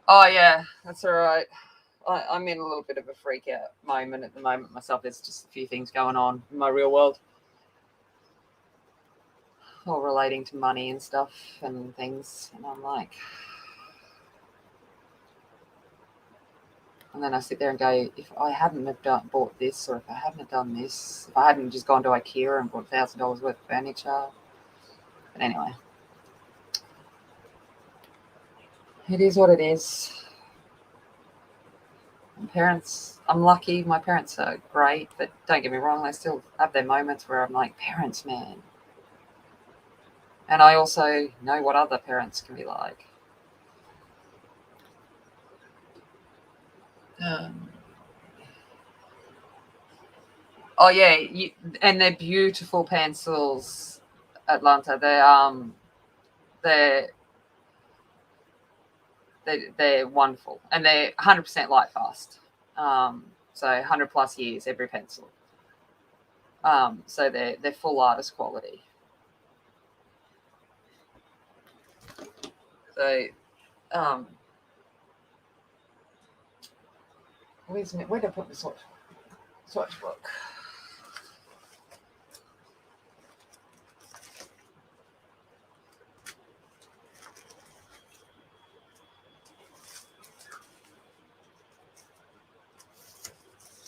Oh yeah, that's all right. I'm in a little bit of a freak out moment at the moment myself. There's just a few things going on in my real world, all relating to money and stuff and things. And I'm like, and then I sit there and go, if I hadn't have bought this, or if I hadn't have done this, if I hadn't just gone to IKEA and bought $1,000 worth of furniture. But anyway, it is what it is. My parents, I'm lucky. My parents are great, but don't get me wrong, they still have their moments where I'm like, parents, man. And I also know what other parents can be like. Oh yeah, and they're beautiful pencils, Atlanta. They're wonderful, and they're 100% light fast. So 100 plus years every pencil. So they're full artist quality. So where did I put the swatch book?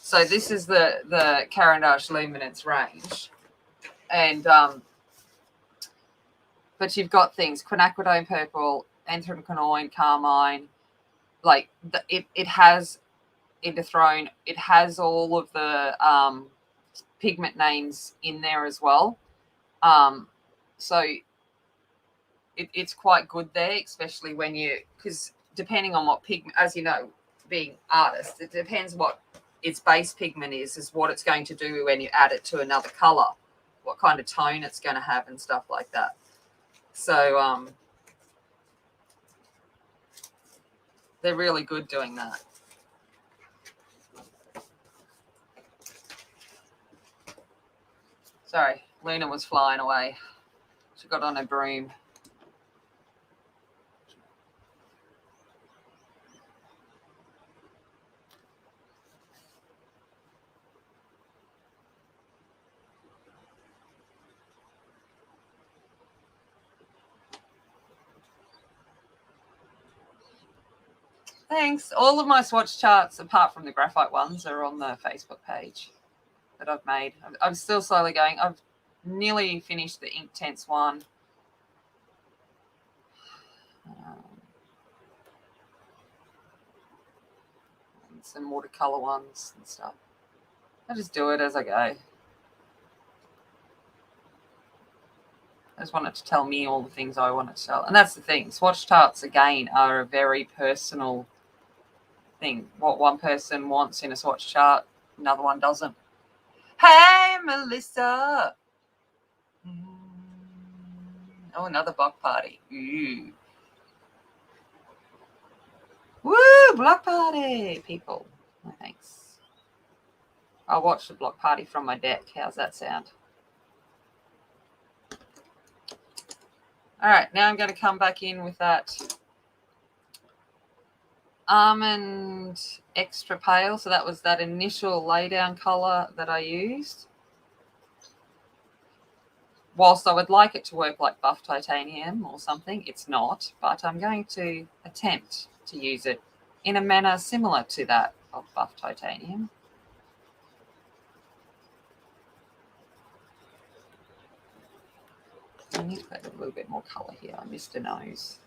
So this is the Carrondish Luminance range, and but you've got things quinacridone purple, anthraquinoid, carmine. Like it has Interthrone. It has all of the pigment names in there as well. So it's quite good there, especially when because depending on what pigment, as you know, being artist, it depends what its base pigment is what it's going to do when you add it to another color, what kind of tone it's going to have and stuff like that. So they're really good doing that. Sorry, Luna was flying away. She got on a broom. Thanks. All of my swatch charts, apart from the graphite ones, are on the Facebook page that I've made. I'm still slowly going. I've nearly finished the Inktense one. And some watercolor ones and stuff. I just do it as I go. I just want it to tell me all the things I want it to tell. And that's the thing. Swatch charts, again, are a very personal thing. What one person wants in a swatch chart, another one doesn't. Hey, Melissa. Oh, another block party. Ooh. Woo, block party, people. Oh, thanks. I'll watch the block party from my deck. How's that sound? All right, now I'm going to come back in with that almond extra pale. So that was that initial laydown color that I used. Whilst I would like it to work like buff titanium or something, it's not, but I'm going to attempt to use it in a manner similar to that of buff titanium. I need to add a little bit more colour here. I missed a nose.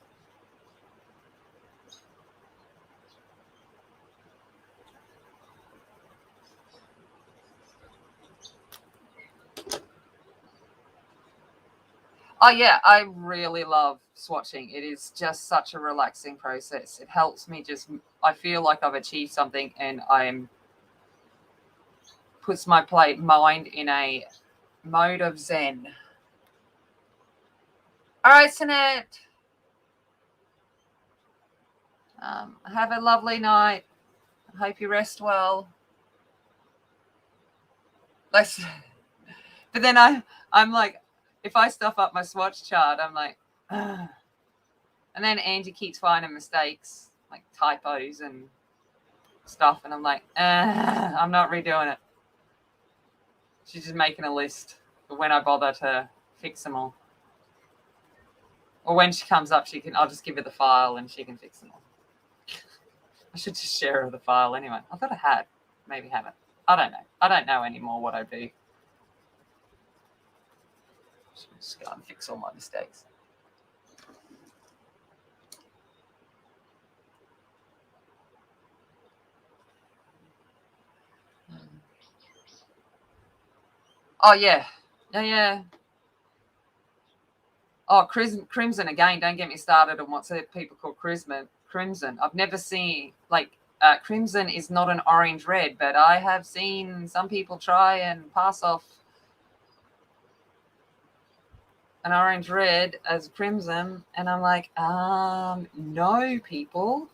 Oh, yeah, I really love swatching. It is just such a relaxing process. It helps me I feel like I've achieved something and puts my mind in a mode of zen. All right, Sanette. Have a lovely night. I hope you rest well. But then I'm like, if I stuff up my swatch chart, I'm like, ugh. And then Angie keeps finding mistakes, like typos and stuff, and I'm like, I'm not redoing it. She's just making a list for when I bother to fix them all. Or when she comes up, I'll just give her the file and she can fix them all. I should just share her the file anyway. I thought I had. Maybe haven't. I don't know. I don't know anymore what I do. Just go and fix all my mistakes. Oh, yeah. Yeah. Oh, Crimson again. Don't get me started on what people call Crimson. I've never seen, Crimson is not an orange red, but I have seen some people try and pass off an orange red as Crimson, and I'm like, no, people.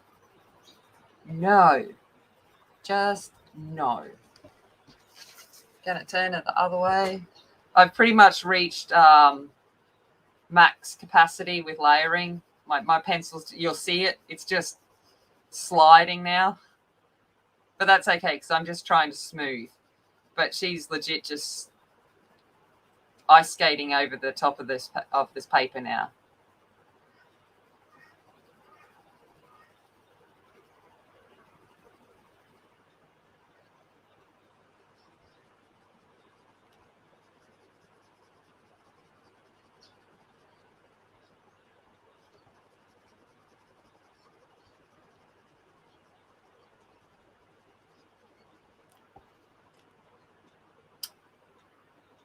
No. Just no. Gonna turn it the other way. I've pretty much reached max capacity with layering. My pencils, you'll see it. It's just sliding now. But that's okay because I'm just trying to smooth. But she's legit just ice skating over the top of this paper now.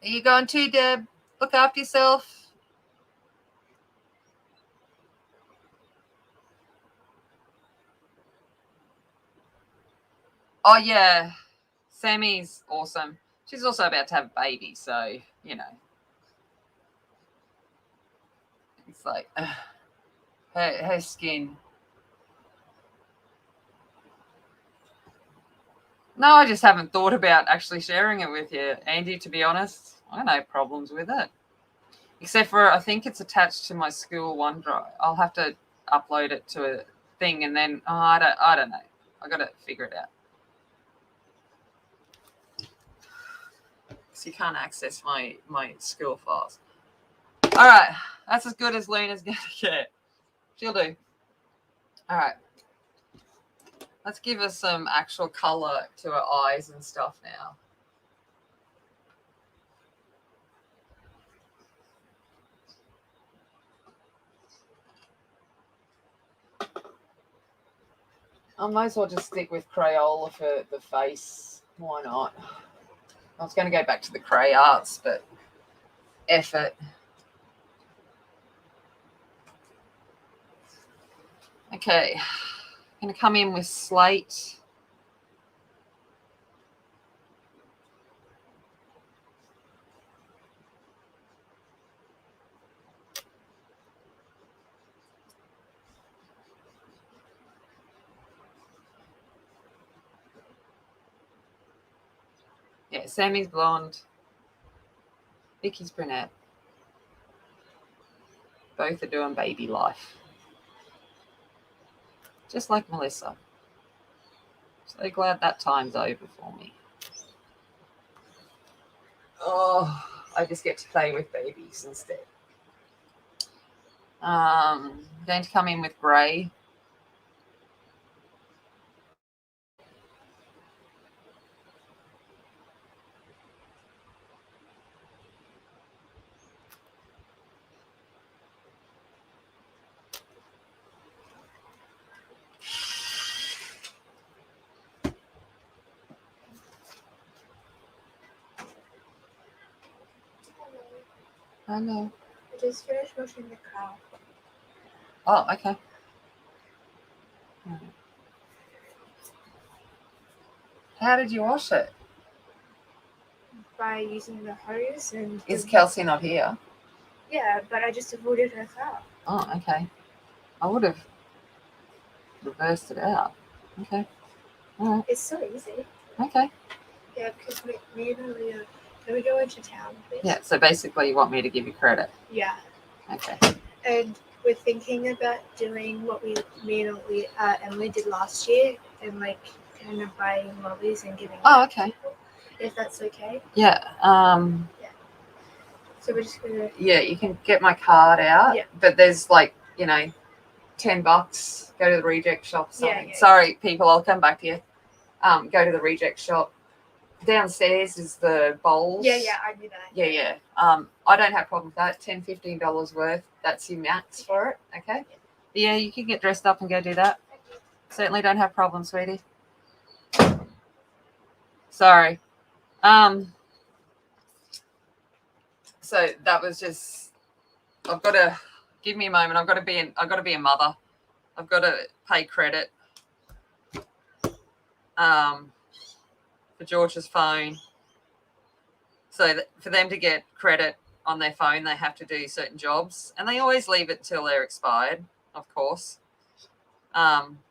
Are you going too, Deb? Look after yourself. Oh, yeah. Sammy's awesome. She's also about to have a baby, so, you know. It's like, her skin. No, I just haven't thought about actually sharing it with you, Andy, to be honest. I have no problems with it. Except for, I think it's attached to my school OneDrive. I'll have to upload it to a thing and then, I don't know. I got to figure it out. So you can't access my school files. All right. That's as good as Luna's going to get. She'll do. All right. Let's give her some actual color to her eyes and stuff now. I might as well just stick with Crayola for the face. Why not? I was going to go back to the Cray Arts, but effort. Okay. Going to come in with slate. Yeah, Sammy's blonde. Vicky's brunette. Both are doing baby life. Just like Melissa. So glad that time's over for me. Oh, I just get to play with babies instead. Going to come in with grey. I know. I just finished washing the car. Oh, okay. How did you wash it? By using the hose and... Is Kelsey not here? Yeah, but I just avoided her car. Oh, okay. I would have reversed it out. Okay. All right. It's so easy. Okay. Yeah, because me and Leah, can we go into town, please? Yeah, so basically you want me to give you credit. Yeah. Okay. And we're thinking about doing what me and Emily did last year, and like kind of buying lollies and giving Oh, them to okay. people, if that's okay. Yeah. So we're just gonna... Yeah, you can get my card out. Yeah. But there's like, $10. Go to the reject shop or something. Yeah. Sorry, people, I'll come back to you. Go to the reject shop. Downstairs is the bowls. Yeah, I knew that. Yeah. I don't have a problem with that. $10, $15 worth. That's your max for it. Okay. Yeah, you can get dressed up and go do that. Certainly don't have problems, sweetie. Sorry. So that was just. I've got to give me a moment. I've got to be a mother. I've got to pay credit. For George's phone. So for them to get credit on their phone, they have to do certain jobs, and they always leave it till they're expired, of course. But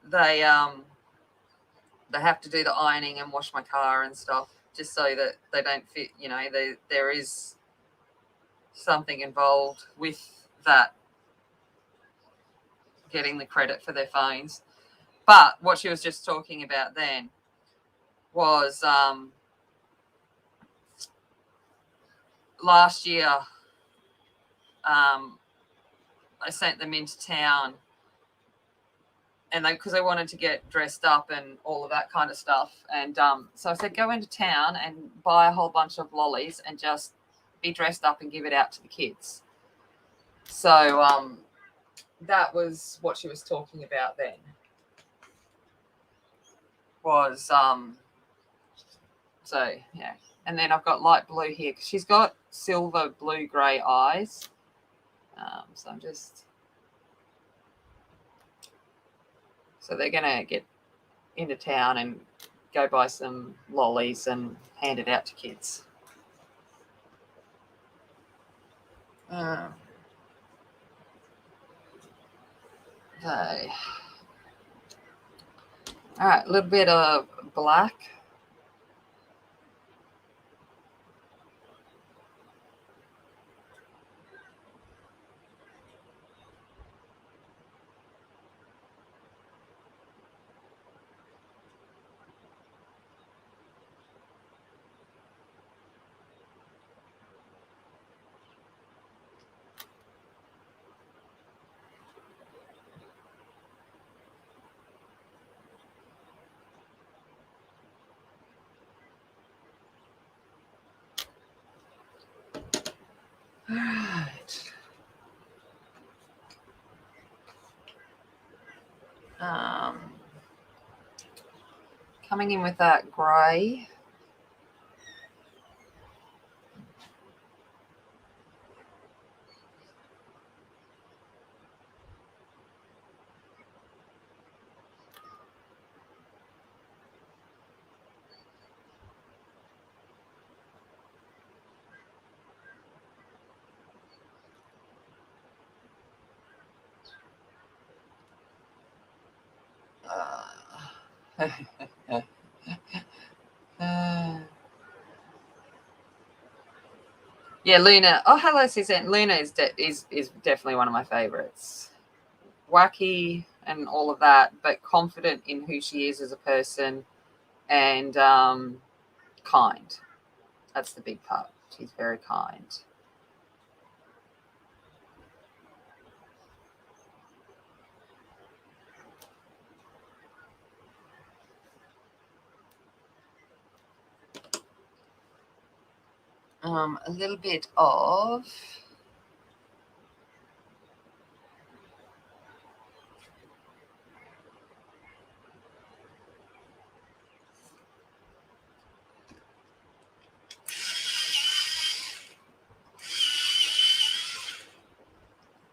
they have to do the ironing and wash my car and stuff, just so that they don't fit. There is something involved with that, getting the credit for their phones. But what she was just talking about then was last year I sent them into town, and because they wanted to get dressed up and all of that kind of stuff. And so I said, go into town and buy a whole bunch of lollies and just be dressed up and give it out to the kids. So that was what she was talking about then. Was so yeah. And then I've got light blue here because she's got silver, blue, grey eyes. So I'm just... So they're going to get into town and go buy some lollies and hand it out to kids. Okay. All right, a little bit of black. All right. Coming in with that grey. Yeah, Luna. Oh, hello, Suzanne. Luna is definitely one of my favorites. Wacky and all of that, but confident in who she is as a person and kind. That's the big part. She's very kind. A little bit of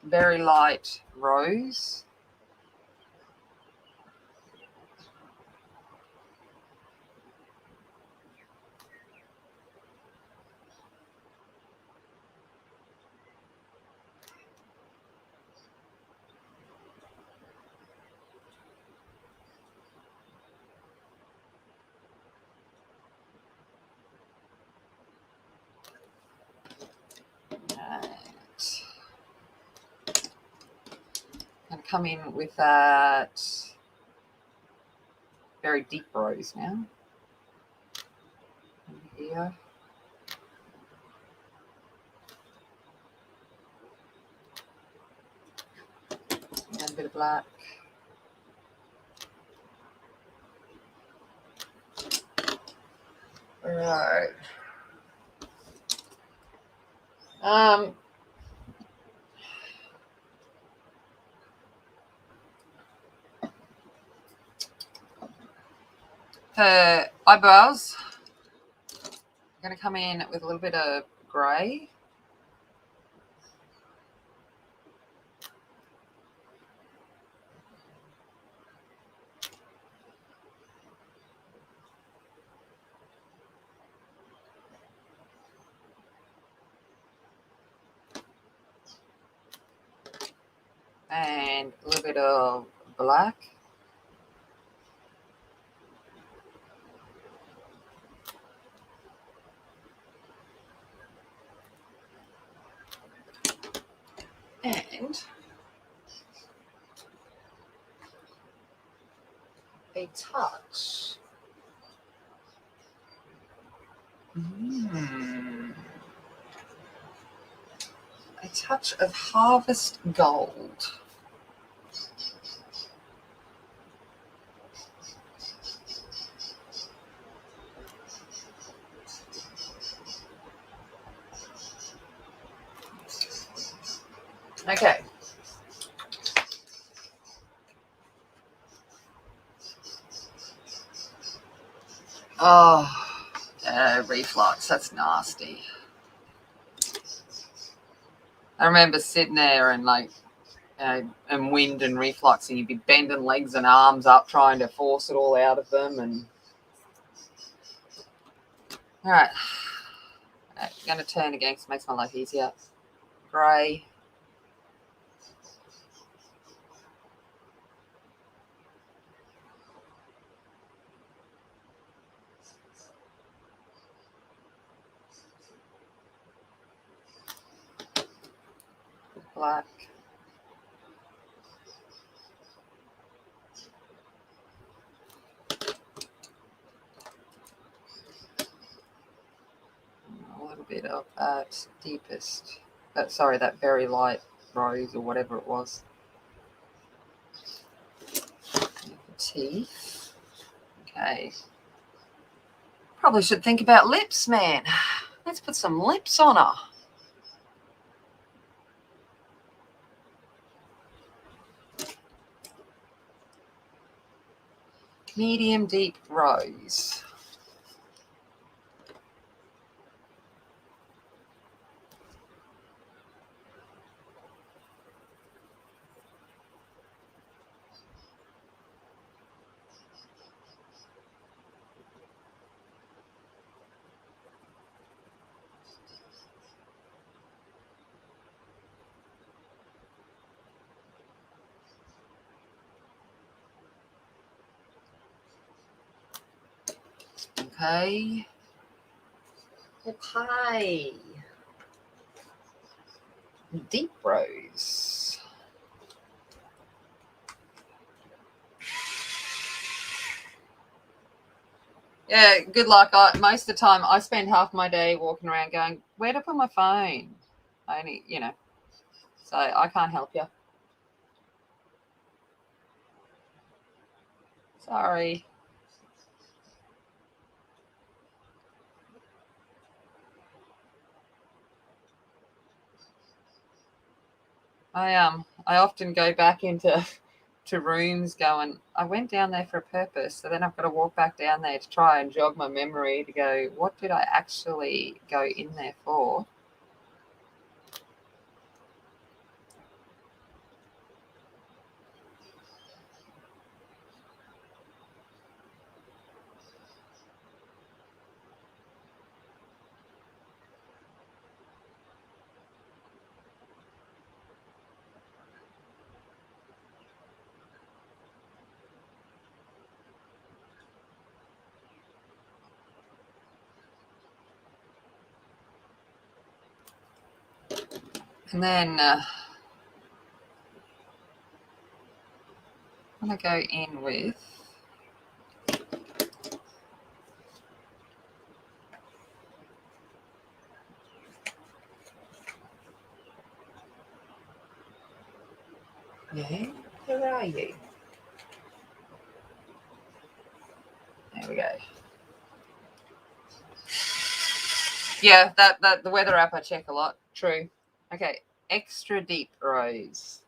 very light rose. Right. Going to come in with that very deep rose now. Over here. And a bit of black. All right. Her eyebrows, I'm going to come in with a little bit of grey. And a little bit of black. And a touch. A touch of harvest gold. Okay. Oh, reflux. That's nasty. I remember sitting there and and wind and reflux, and you'd be bending legs and arms up trying to force it all out of them. And all right, going to turn again because it makes my life easier. Grey. Black. A little bit of that deepest, that very light rose or whatever it was. Teeth. Okay. Probably should think about lips, man. Let's put some lips on her. Medium deep rose. Okay. Okay. Deep rose. Yeah, good luck. Most of the time, I spend half my day walking around going, where to put my phone? So I can't help you. Sorry. I often go back into rooms going, I went down there for a purpose, so then I've got to walk back down there to try and jog my memory to go, what did I actually go in there for? And then I'm going to go in with yeah, where are you? There we go. Yeah, that the weather app I check a lot. True. Okay, extra deep rose.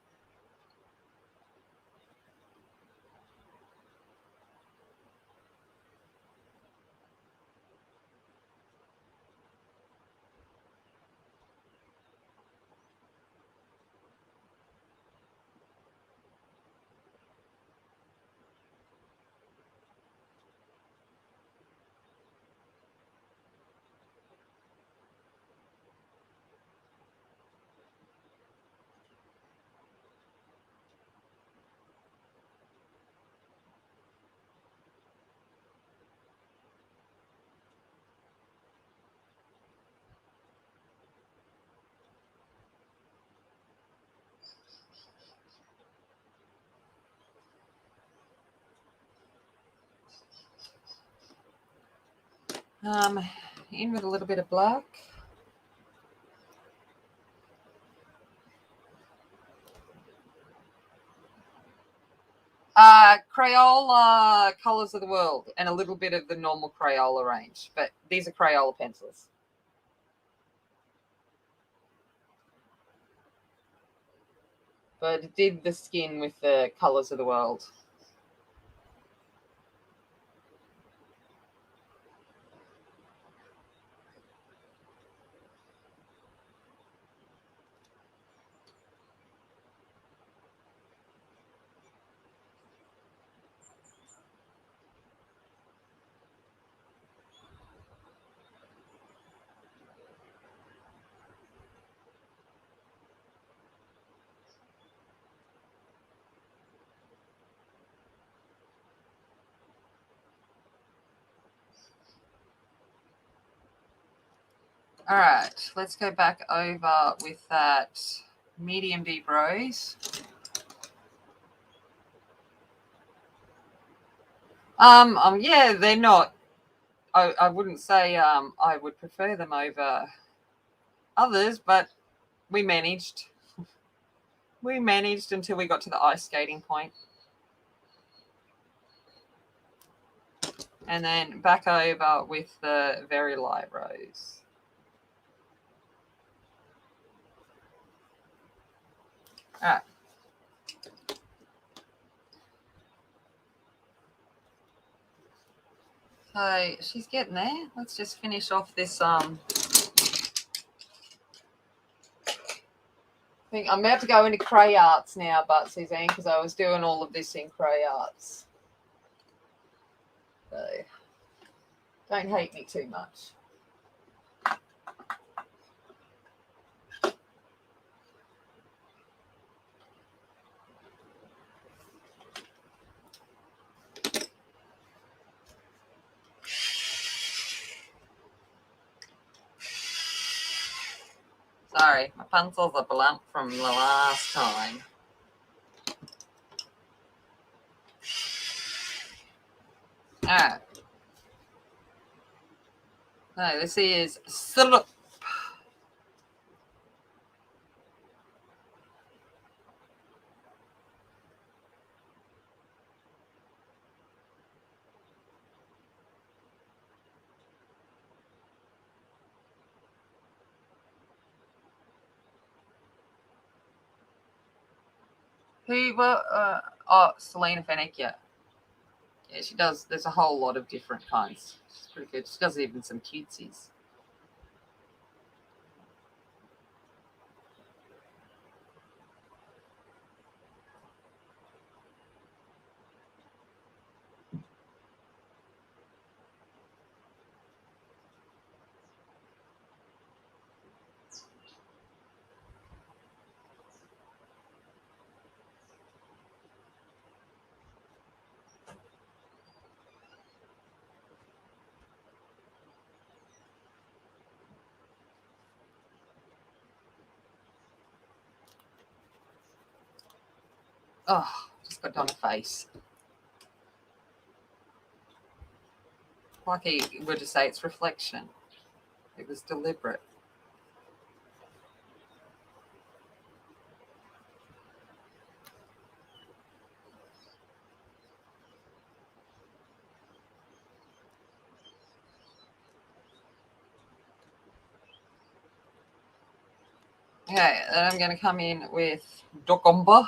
In with a little bit of black. Crayola Colors of the World and a little bit of the normal Crayola range, but these are Crayola pencils. But it did the skin with the Colors of the World. All right, let's go back over with that medium deep rose. Yeah, they're not. I wouldn't say I would prefer them over others, but we managed. We managed until we got to the ice skating point. And then back over with the very light rose. All right. So she's getting there. Let's just finish off this thing. I'm about to go into cray arts now, but Suzanne, because I was doing all of this in cray arts. So don't hate me too much. Sorry, my pencils are blunt from the last time. Alright. No, this is syrup. Selena Fennick, yeah. Yeah, she does. There's a whole lot of different kinds. She's pretty good. She does even some cutesies. Oh, just got done a face. Like he would say it's reflection. It was deliberate. Okay, then I'm going to come in with Dokomba.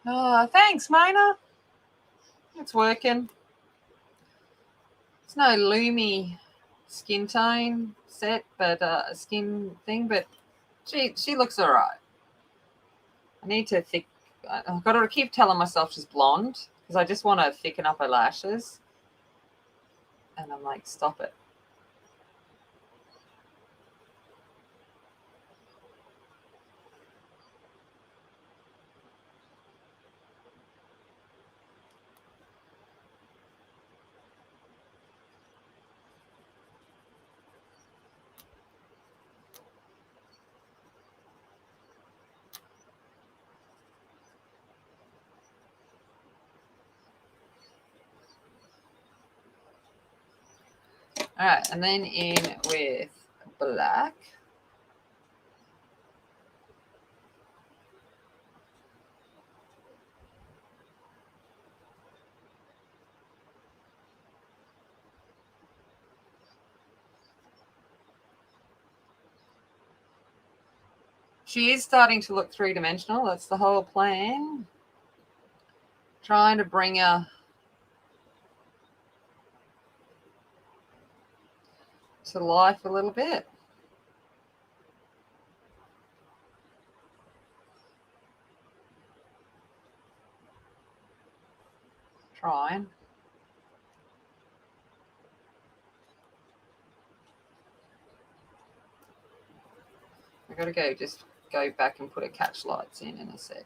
Oh, thanks, Mona. It's working. It's no Lumi skin tone set, but a skin thing, but she looks all right. I need to I've got to keep telling myself she's blonde because I just want to thicken up her lashes. And I'm like, stop it. All right, and then in with black. She is starting to look three-dimensional. That's the whole plan. Trying to bring her to life a little bit. Trying. I gotta go back and put her catch lights in a sec.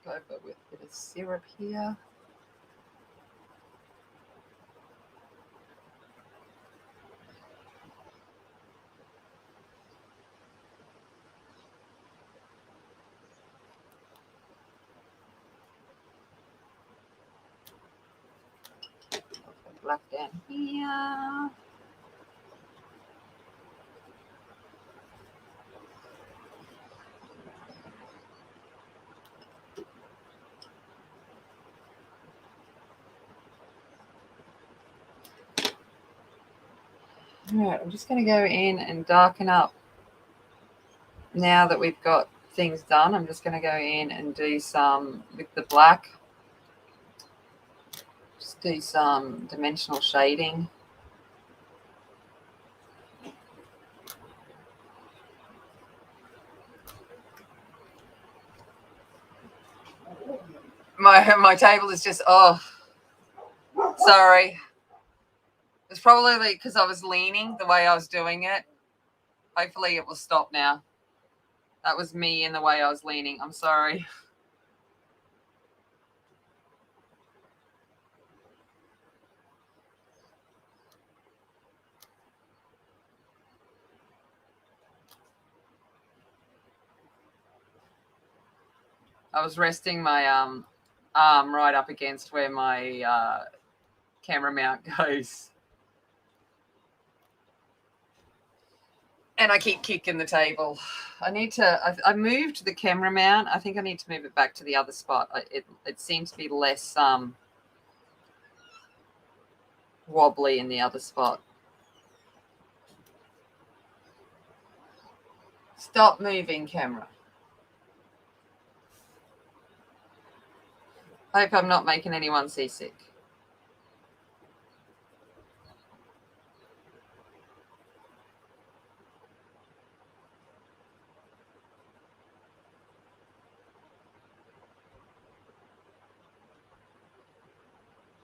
Go over with a bit of syrup here. Black down here. All right, I'm just going to go in and darken up. Now that we've got things done, I'm just going to go in and do some, with the black, just do some dimensional shading. My table is just, oh, sorry. It's probably because I was leaning the way I was doing it. Hopefully it will stop now. That was me in the way I was leaning. I'm sorry. I was resting my arm right up against where my camera mount goes. And I keep kicking the table. I need to, I moved the camera mount. I think I need to move it back to the other spot. It seems to be less wobbly in the other spot. Stop moving, camera. Hope I'm not making anyone seasick.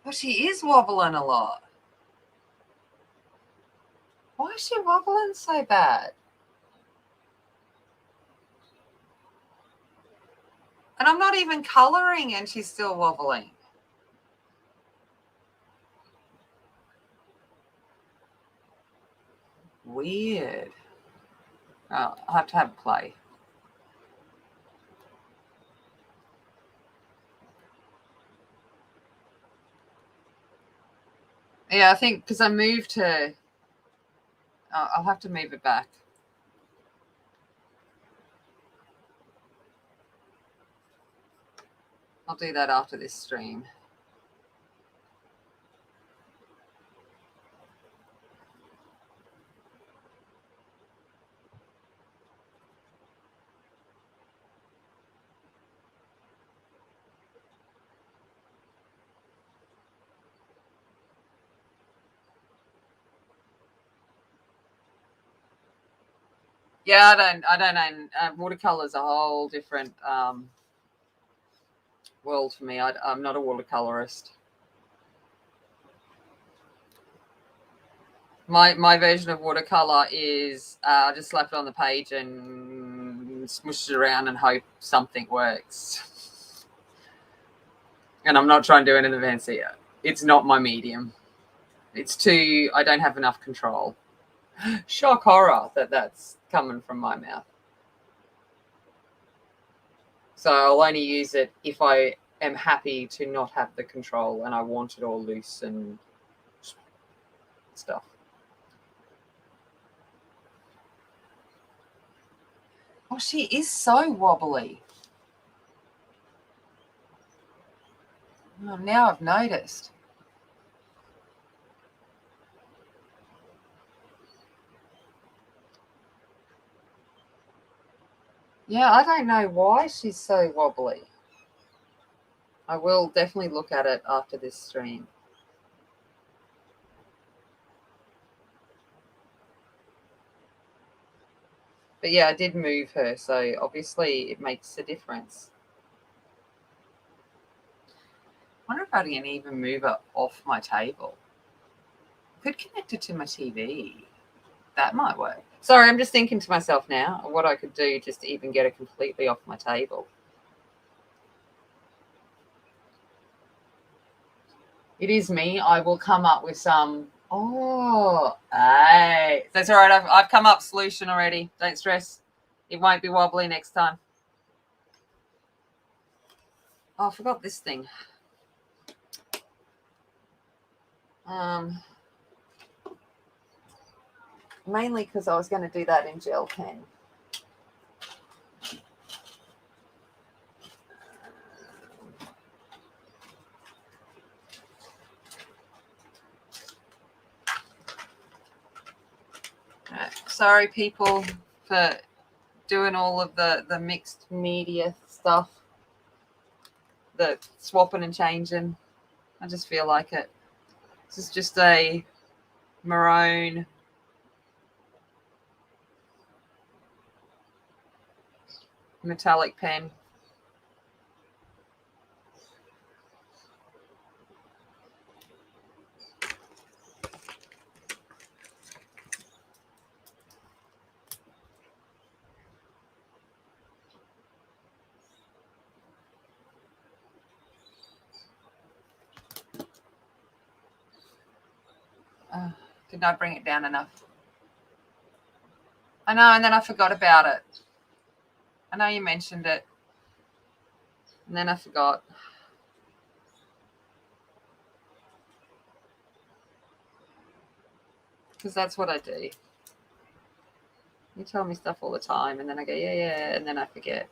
Well, she is wobbling a lot. Why is she wobbling so bad? And I'm not even colouring and she's still wobbling. Weird. Oh, I'll have to have a play. Yeah, I think because I moved her, I'll have to move it back. I'll do that after this stream. Yeah, I don't know. Watercolor is a whole different world for me. I'm not a watercolorist. My version of watercolor is I just slap it on the page and smush it around and hope something works. And I'm not trying to do anything fancy. It's not my medium. It's too, I don't have enough control. Shock horror that's coming from my mouth. So I'll only use it if I am happy to not have the control and I want it all loose and stuff. Oh, she is so wobbly. Oh, now I've noticed. Yeah, I don't know why she's so wobbly. I will definitely look at it after this stream. But yeah, I did move her, so obviously it makes a difference. I wonder if I can even move her off my table. I could connect it to my TV. That might work. Sorry, I'm just thinking to myself now what I could do just to even get it completely off my table. It is me. I will come up with some. Oh, hey. That's all right. I've come up with a solution already. Don't stress. It won't be wobbly next time. Oh, I forgot this thing. Mainly because I was going to do that in gel pen. Sorry, people, for doing all of the mixed media stuff, the swapping and changing. I just feel like it. This is just a maroon metallic pen. Did not bring it down enough. I know, and then I forgot about it. I know you mentioned it, and then I forgot. Because that's what I do. You tell me stuff all the time, and then I go, yeah, and then I forget.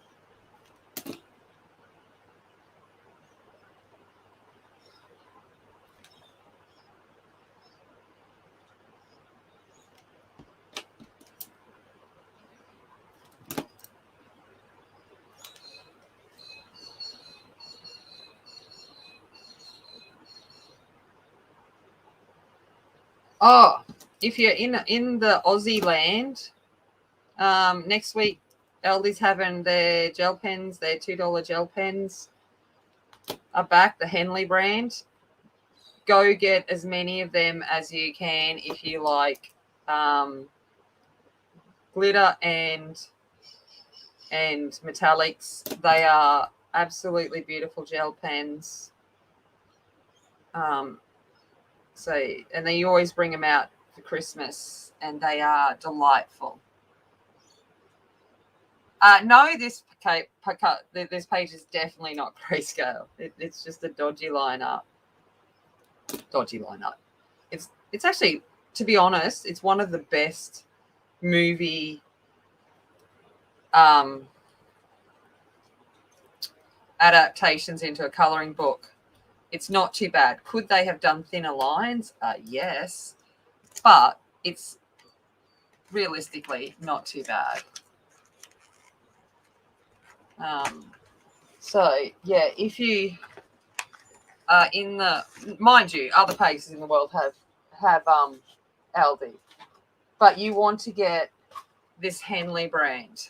Oh, if you're in the Aussie land, next week, Aldi's having their gel pens, their $2 gel pens are back, the Henley brand. Go get as many of them as you can if you like glitter and metallics. They are absolutely beautiful gel pens. And they always bring them out for Christmas, and they are delightful. No, this page is definitely not grayscale. It's just a dodgy lineup. It's actually, to be honest, it's one of the best movie adaptations into a coloring book. It's not too bad. Could they have done thinner lines? Yes, but it's realistically not too bad. So yeah, if you are in the, mind you, other places in the world have Aldi, but you want to get this Henley brand,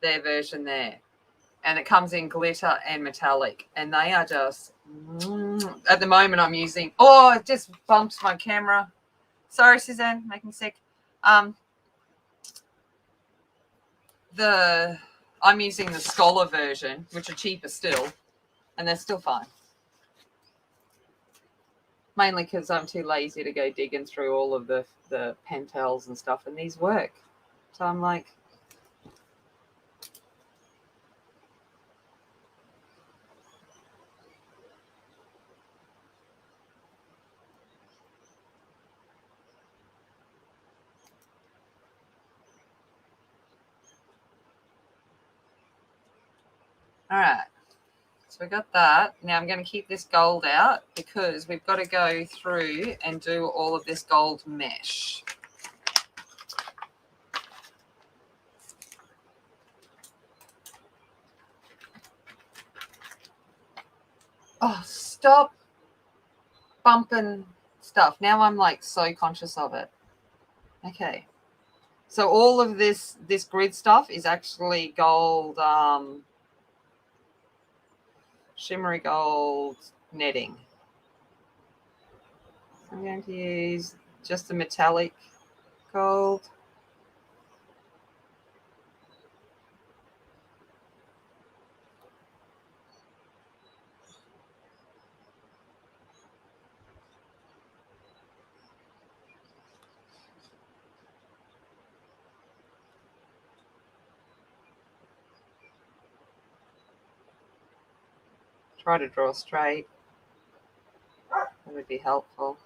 their version there, and it comes in glitter and metallic, and they are just, at the moment I'm using, it just bumped my camera. Sorry, Suzanne, making me sick. I'm using the Scholar version, which are cheaper still, and they're still fine. Mainly because I'm too lazy to go digging through all of the Pentels and stuff, and these work. So I'm like, all right. So we got that. Now I'm going to keep this gold out because we've got to go through and do all of this gold mesh. Oh, stop bumping stuff. Now I'm like so conscious of it. Okay. So all of this grid stuff is actually gold, shimmery gold netting. I'm going to use just the metallic gold. Try to draw straight. That would be helpful.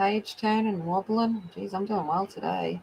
page turning and wobbling. Geez, I'm doing well today.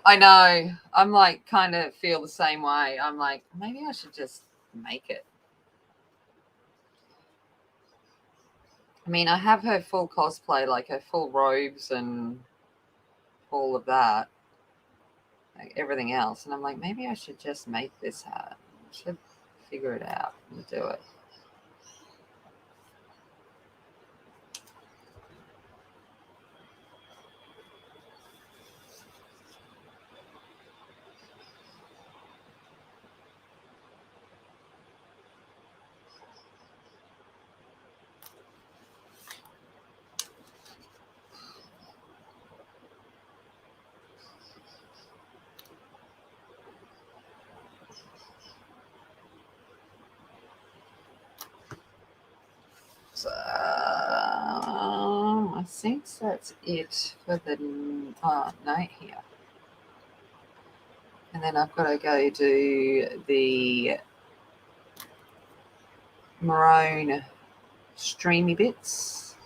I know. I'm like kind of feel the same way. I'm like, maybe I should just make it. I mean, I have her full cosplay, like her full robes and all of that, like everything else. And I'm like, maybe I should just make this hat. I should figure it out and do it. So, I think that's it for the night here. And then I've got to go do the maroon streamy bits.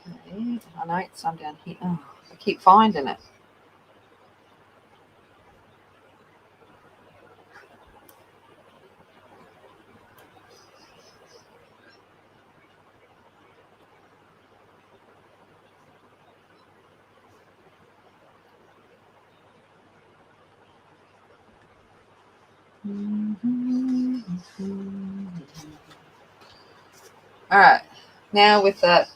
Okay, I know it's some down here. Oh, I keep finding it. All right, now with that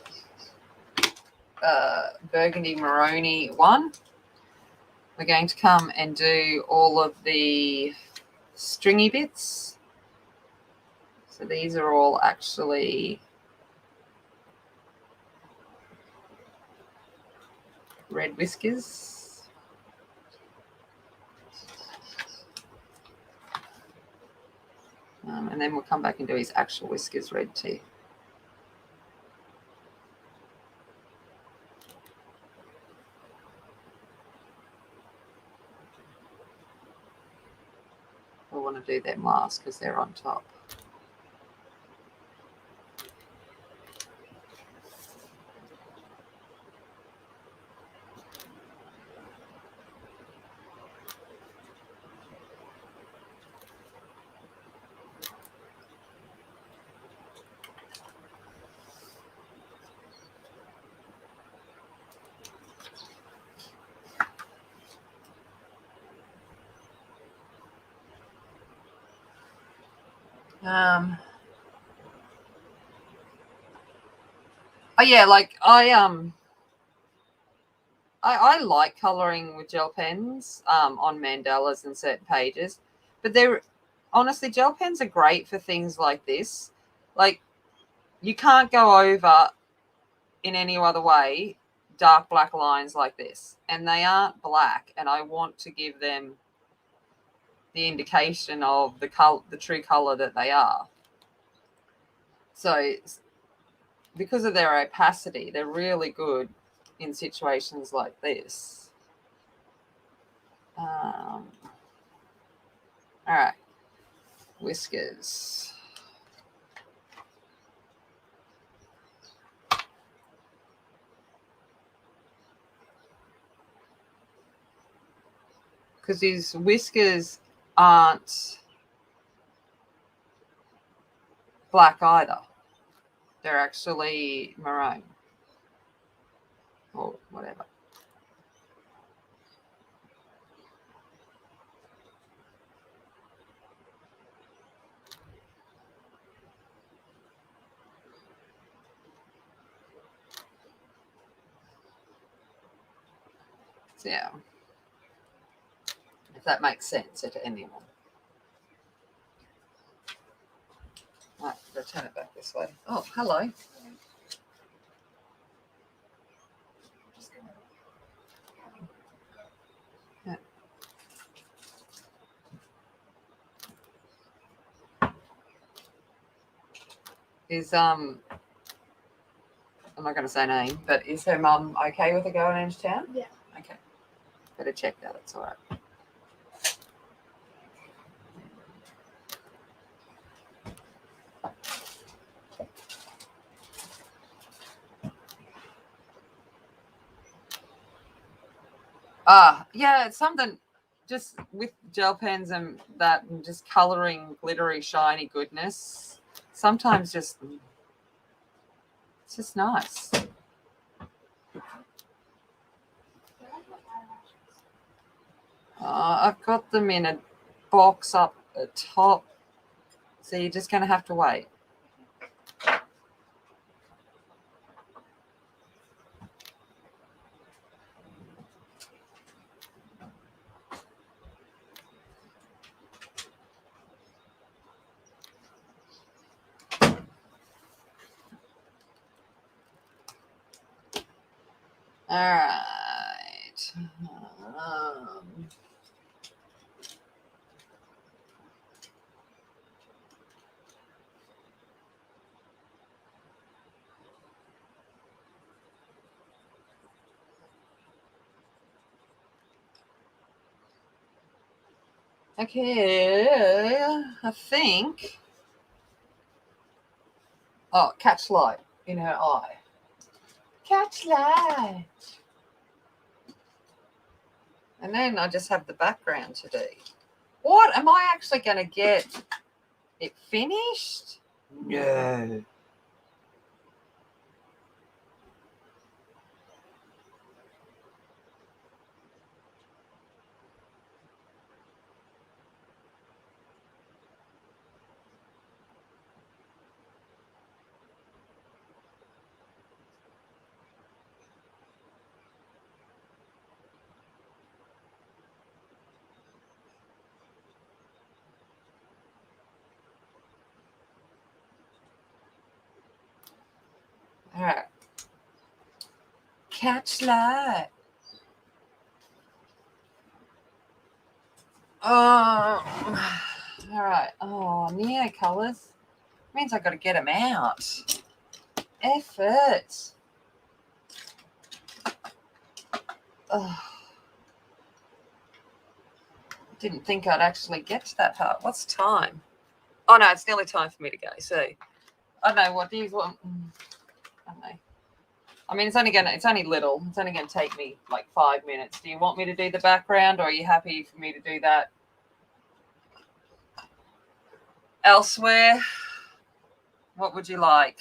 burgundy maroni one, we're going to come and do all of the stringy bits. So these are all actually red whiskers. And then we'll come back and do his actual whiskers red tea. I want to do them last because they're on top. Oh yeah, like I like coloring with gel pens on mandalas and certain pages, but they're honestly gel pens are great for things like this. Like you can't go over in any other way dark black lines like this, and they aren't black, and I want to give them the indication of the true color that they are. So because of their opacity, they're really good in situations like this. All right, whiskers. Because these whiskers aren't black either. They're actually maroon or whatever. So, yeah. If that makes sense to anyone. Right, I'll turn it back this way. Oh, hello. Yeah. Is I'm not going to say name, but is her mum okay with her going into town? Yeah. Okay. Better check that. It's all right. Yeah, it's something just with gel pens and that and just colouring glittery, shiny goodness. Sometimes it's just nice. I've got them in a box up at top, so you're just going to have to wait. All right. Okay, I think. Oh, catch light in her eye. Catch light. And then I just have the background to do. What? Am I actually going to get it finished? No. All right. Catch light. All right. Oh, neo colors means I got to get them out. Effort. Oh, didn't think I'd actually get to that part. What's time? Oh no, it's nearly time for me to go. So I don't know. What do you want? I don't know. I mean, it's only little. It's only gonna take me like 5 minutes. Do you want me to do the background, or are you happy for me to do that elsewhere? What would you like?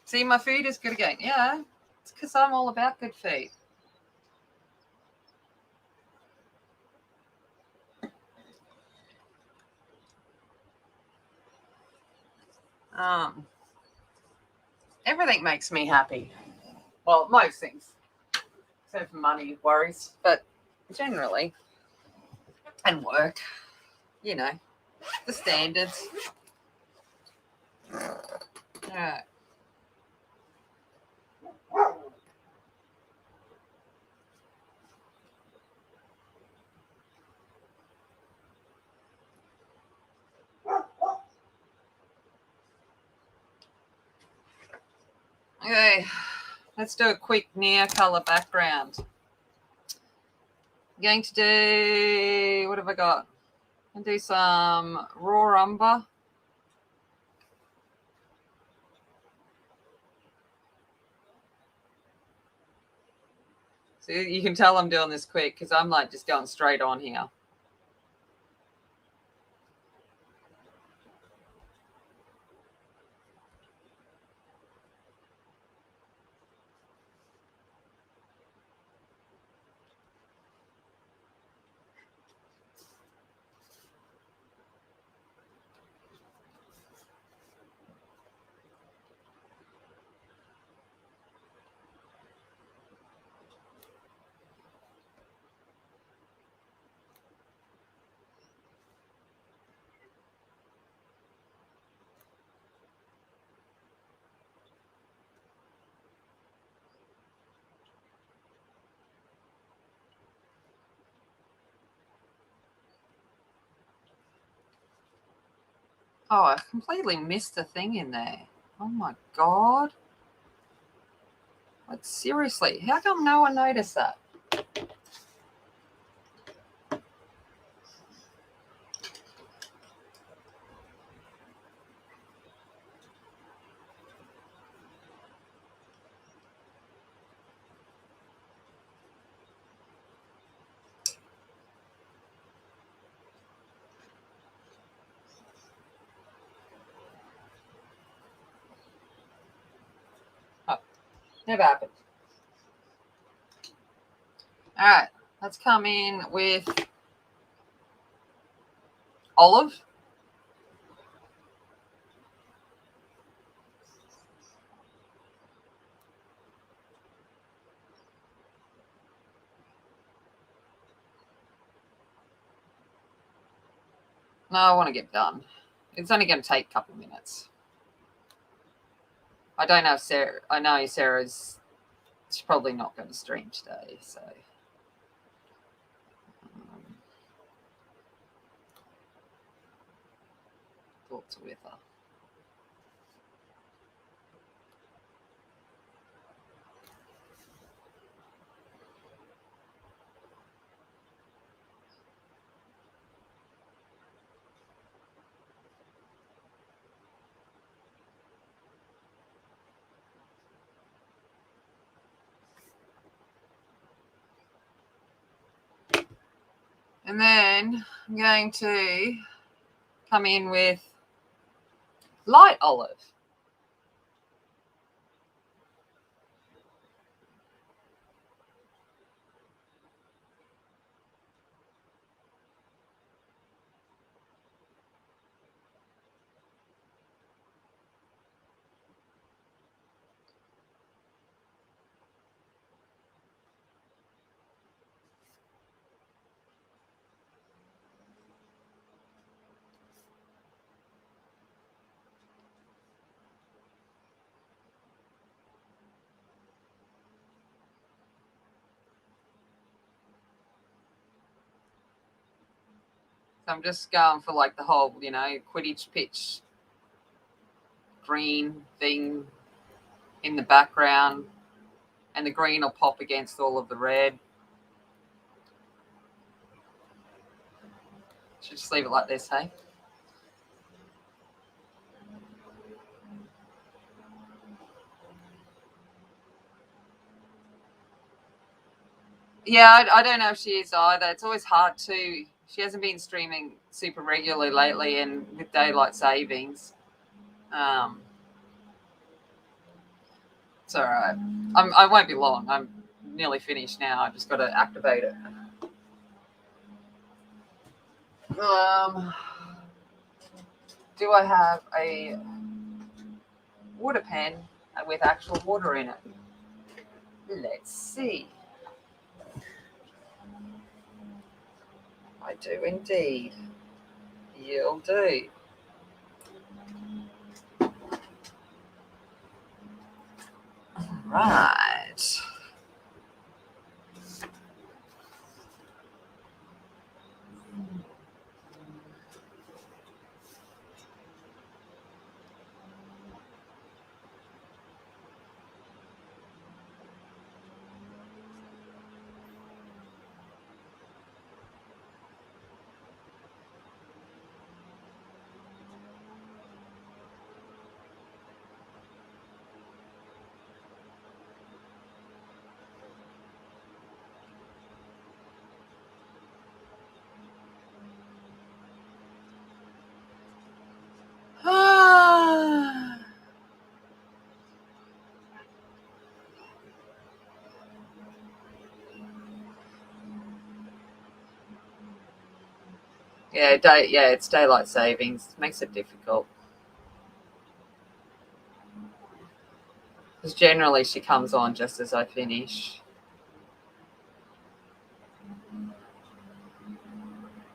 See, my food is good again. Yeah, it's because I'm all about good food. Everything makes me happy. Well, most things, except for money worries, but generally, and work, you know, the standards. All right. Okay, let's do a quick near color background. I'm going to do, what have I got? I'm going to do some raw umber. So you can tell I'm doing this quick because I'm like just going straight on here. Oh, I completely missed the thing in there. Oh my God. Like, seriously, how come no one noticed that? Oh, never happened. All right, let's come in with olive. No, I want to get done. It's only going to take a couple of minutes. I don't know if Sarah. I know Sarah's. She's probably not going to stream today, so. Thoughts with her. And then I'm going to come in with light olive. So I'm just going for like the whole, Quidditch pitch green thing in the background, and the green will pop against all of the red. Should just leave it like this, hey? Yeah, I don't know if she is either. It's always hard to. She hasn't been streaming super regularly lately, and with daylight savings, it's all right. I won't be long. I'm nearly finished now. I just got to activate it. Do I have a water pen with actual water in it? Let's see. I do indeed. You'll do. Right. Yeah, it's daylight savings. It makes it difficult. Because generally she comes on just as I finish.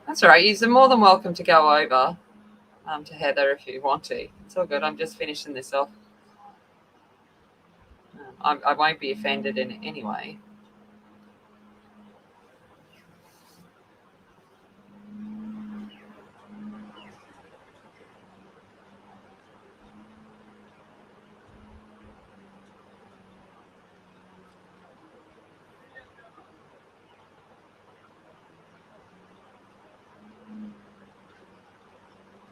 That's all right. You're more than welcome to go over to Heather if you want to. It's all good. I'm just finishing this off. I won't be offended in any way.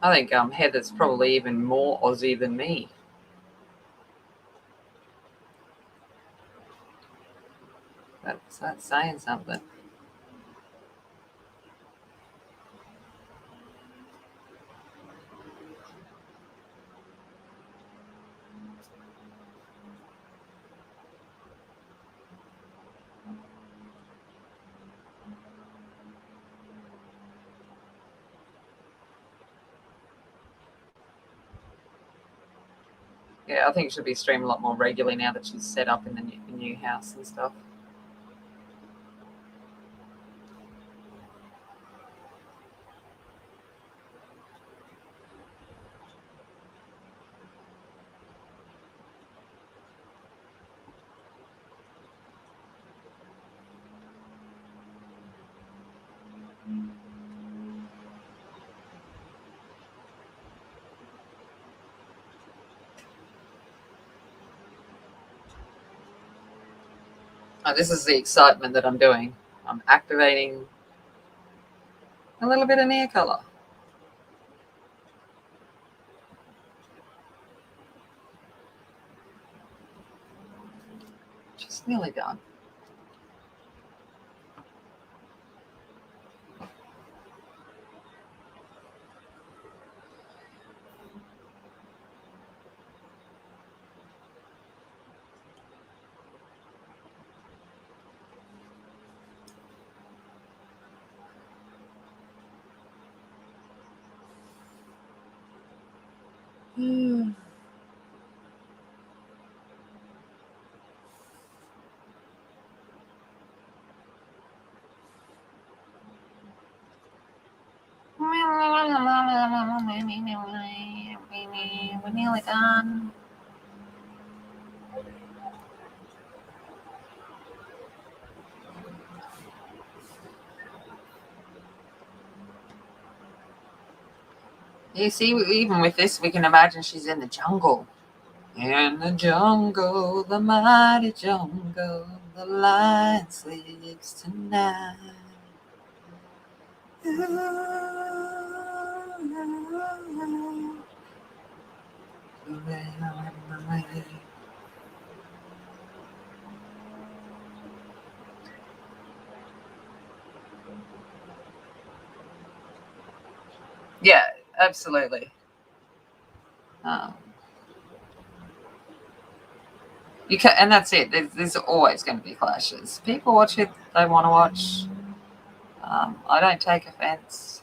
I think Heather's probably even more Aussie than me. That's saying something. Yeah, I think she'll be streaming a lot more regularly now that she's set up in the new house and stuff. Oh, this is the excitement that I'm doing. I'm activating a little bit of near color. Just nearly done. We're nearly done. You see, even with this, we can imagine she's in the jungle. In the jungle, the mighty jungle, the lion sleeps tonight. Yeah, absolutely. You can, and that's it. There's always going to be clashes. People watch it; they want to watch. I don't take offense.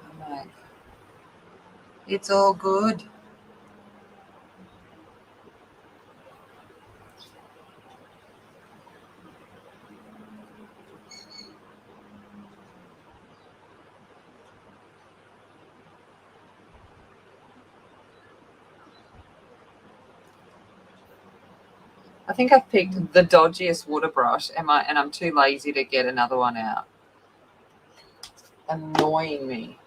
I'm like, it's all good. I think I've picked the dodgiest water brush, and I'm too lazy to get another one out. Annoying me.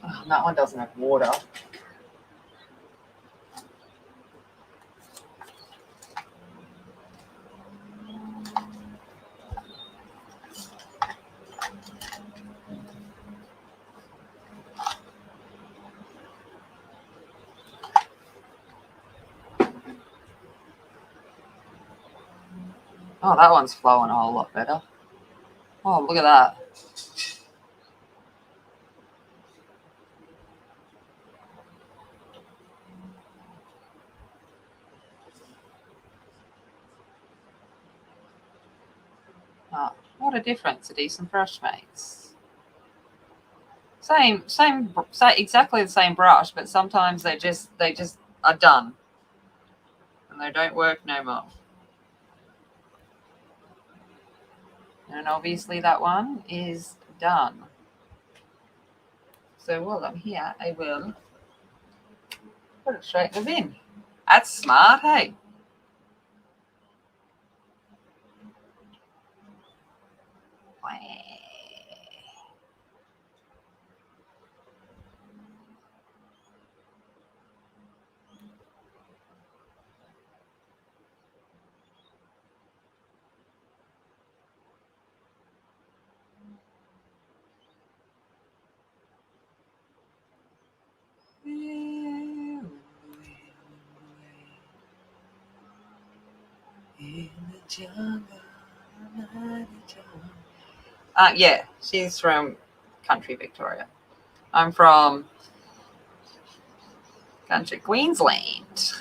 Oh, that one doesn't have water. Oh, that one's flowing a whole lot better. Oh, look at that. Oh, what a difference a decent brush makes. Same, exactly the same brush, but sometimes they just are done, and they don't work no more. And obviously that one is done. So while I'm here, I will put it straight in the bin. That's smart, hey? In the jungle, yeah, she's from country Victoria. I'm from country Queensland.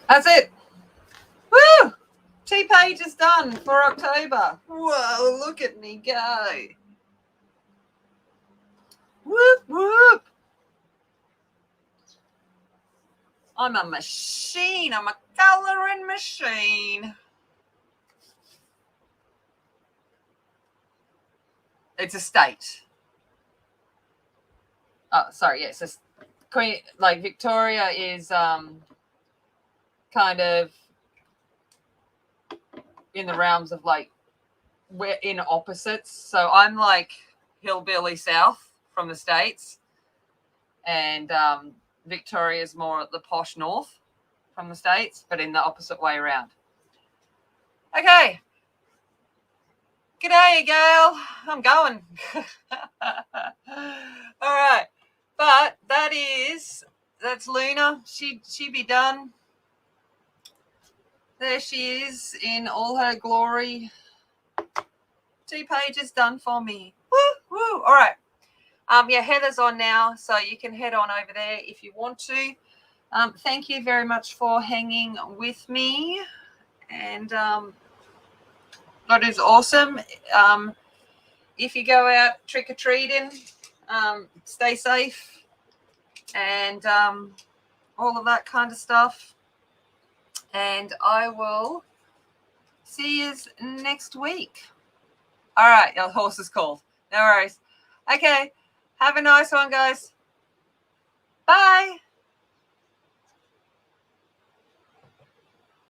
That's it. Woo! 2 pages done for October. Whoa, look at me go. Whoop, whoop. I'm a machine. I'm a colouring machine. It's a state. Oh, sorry. Yes, Queen, like Victoria is kind of in the realms of like we're in opposites. So I'm like hillbilly south from the States, and Victoria's more at the posh north from the States, but in the opposite way around. Okay. G'day, Gail. I'm going. All right. But that's Luna. She be done. There she is in all her glory. 2 pages done for me. Woo, woo. All right. Yeah, Heather's on now, so you can head on over there if you want to. Thank you very much for hanging with me. And that is awesome. If you go out trick-or-treating, stay safe and all of that kind of stuff. And I will see you next week. All right, your horse is called. No worries. Okay, have a nice one, guys. Bye.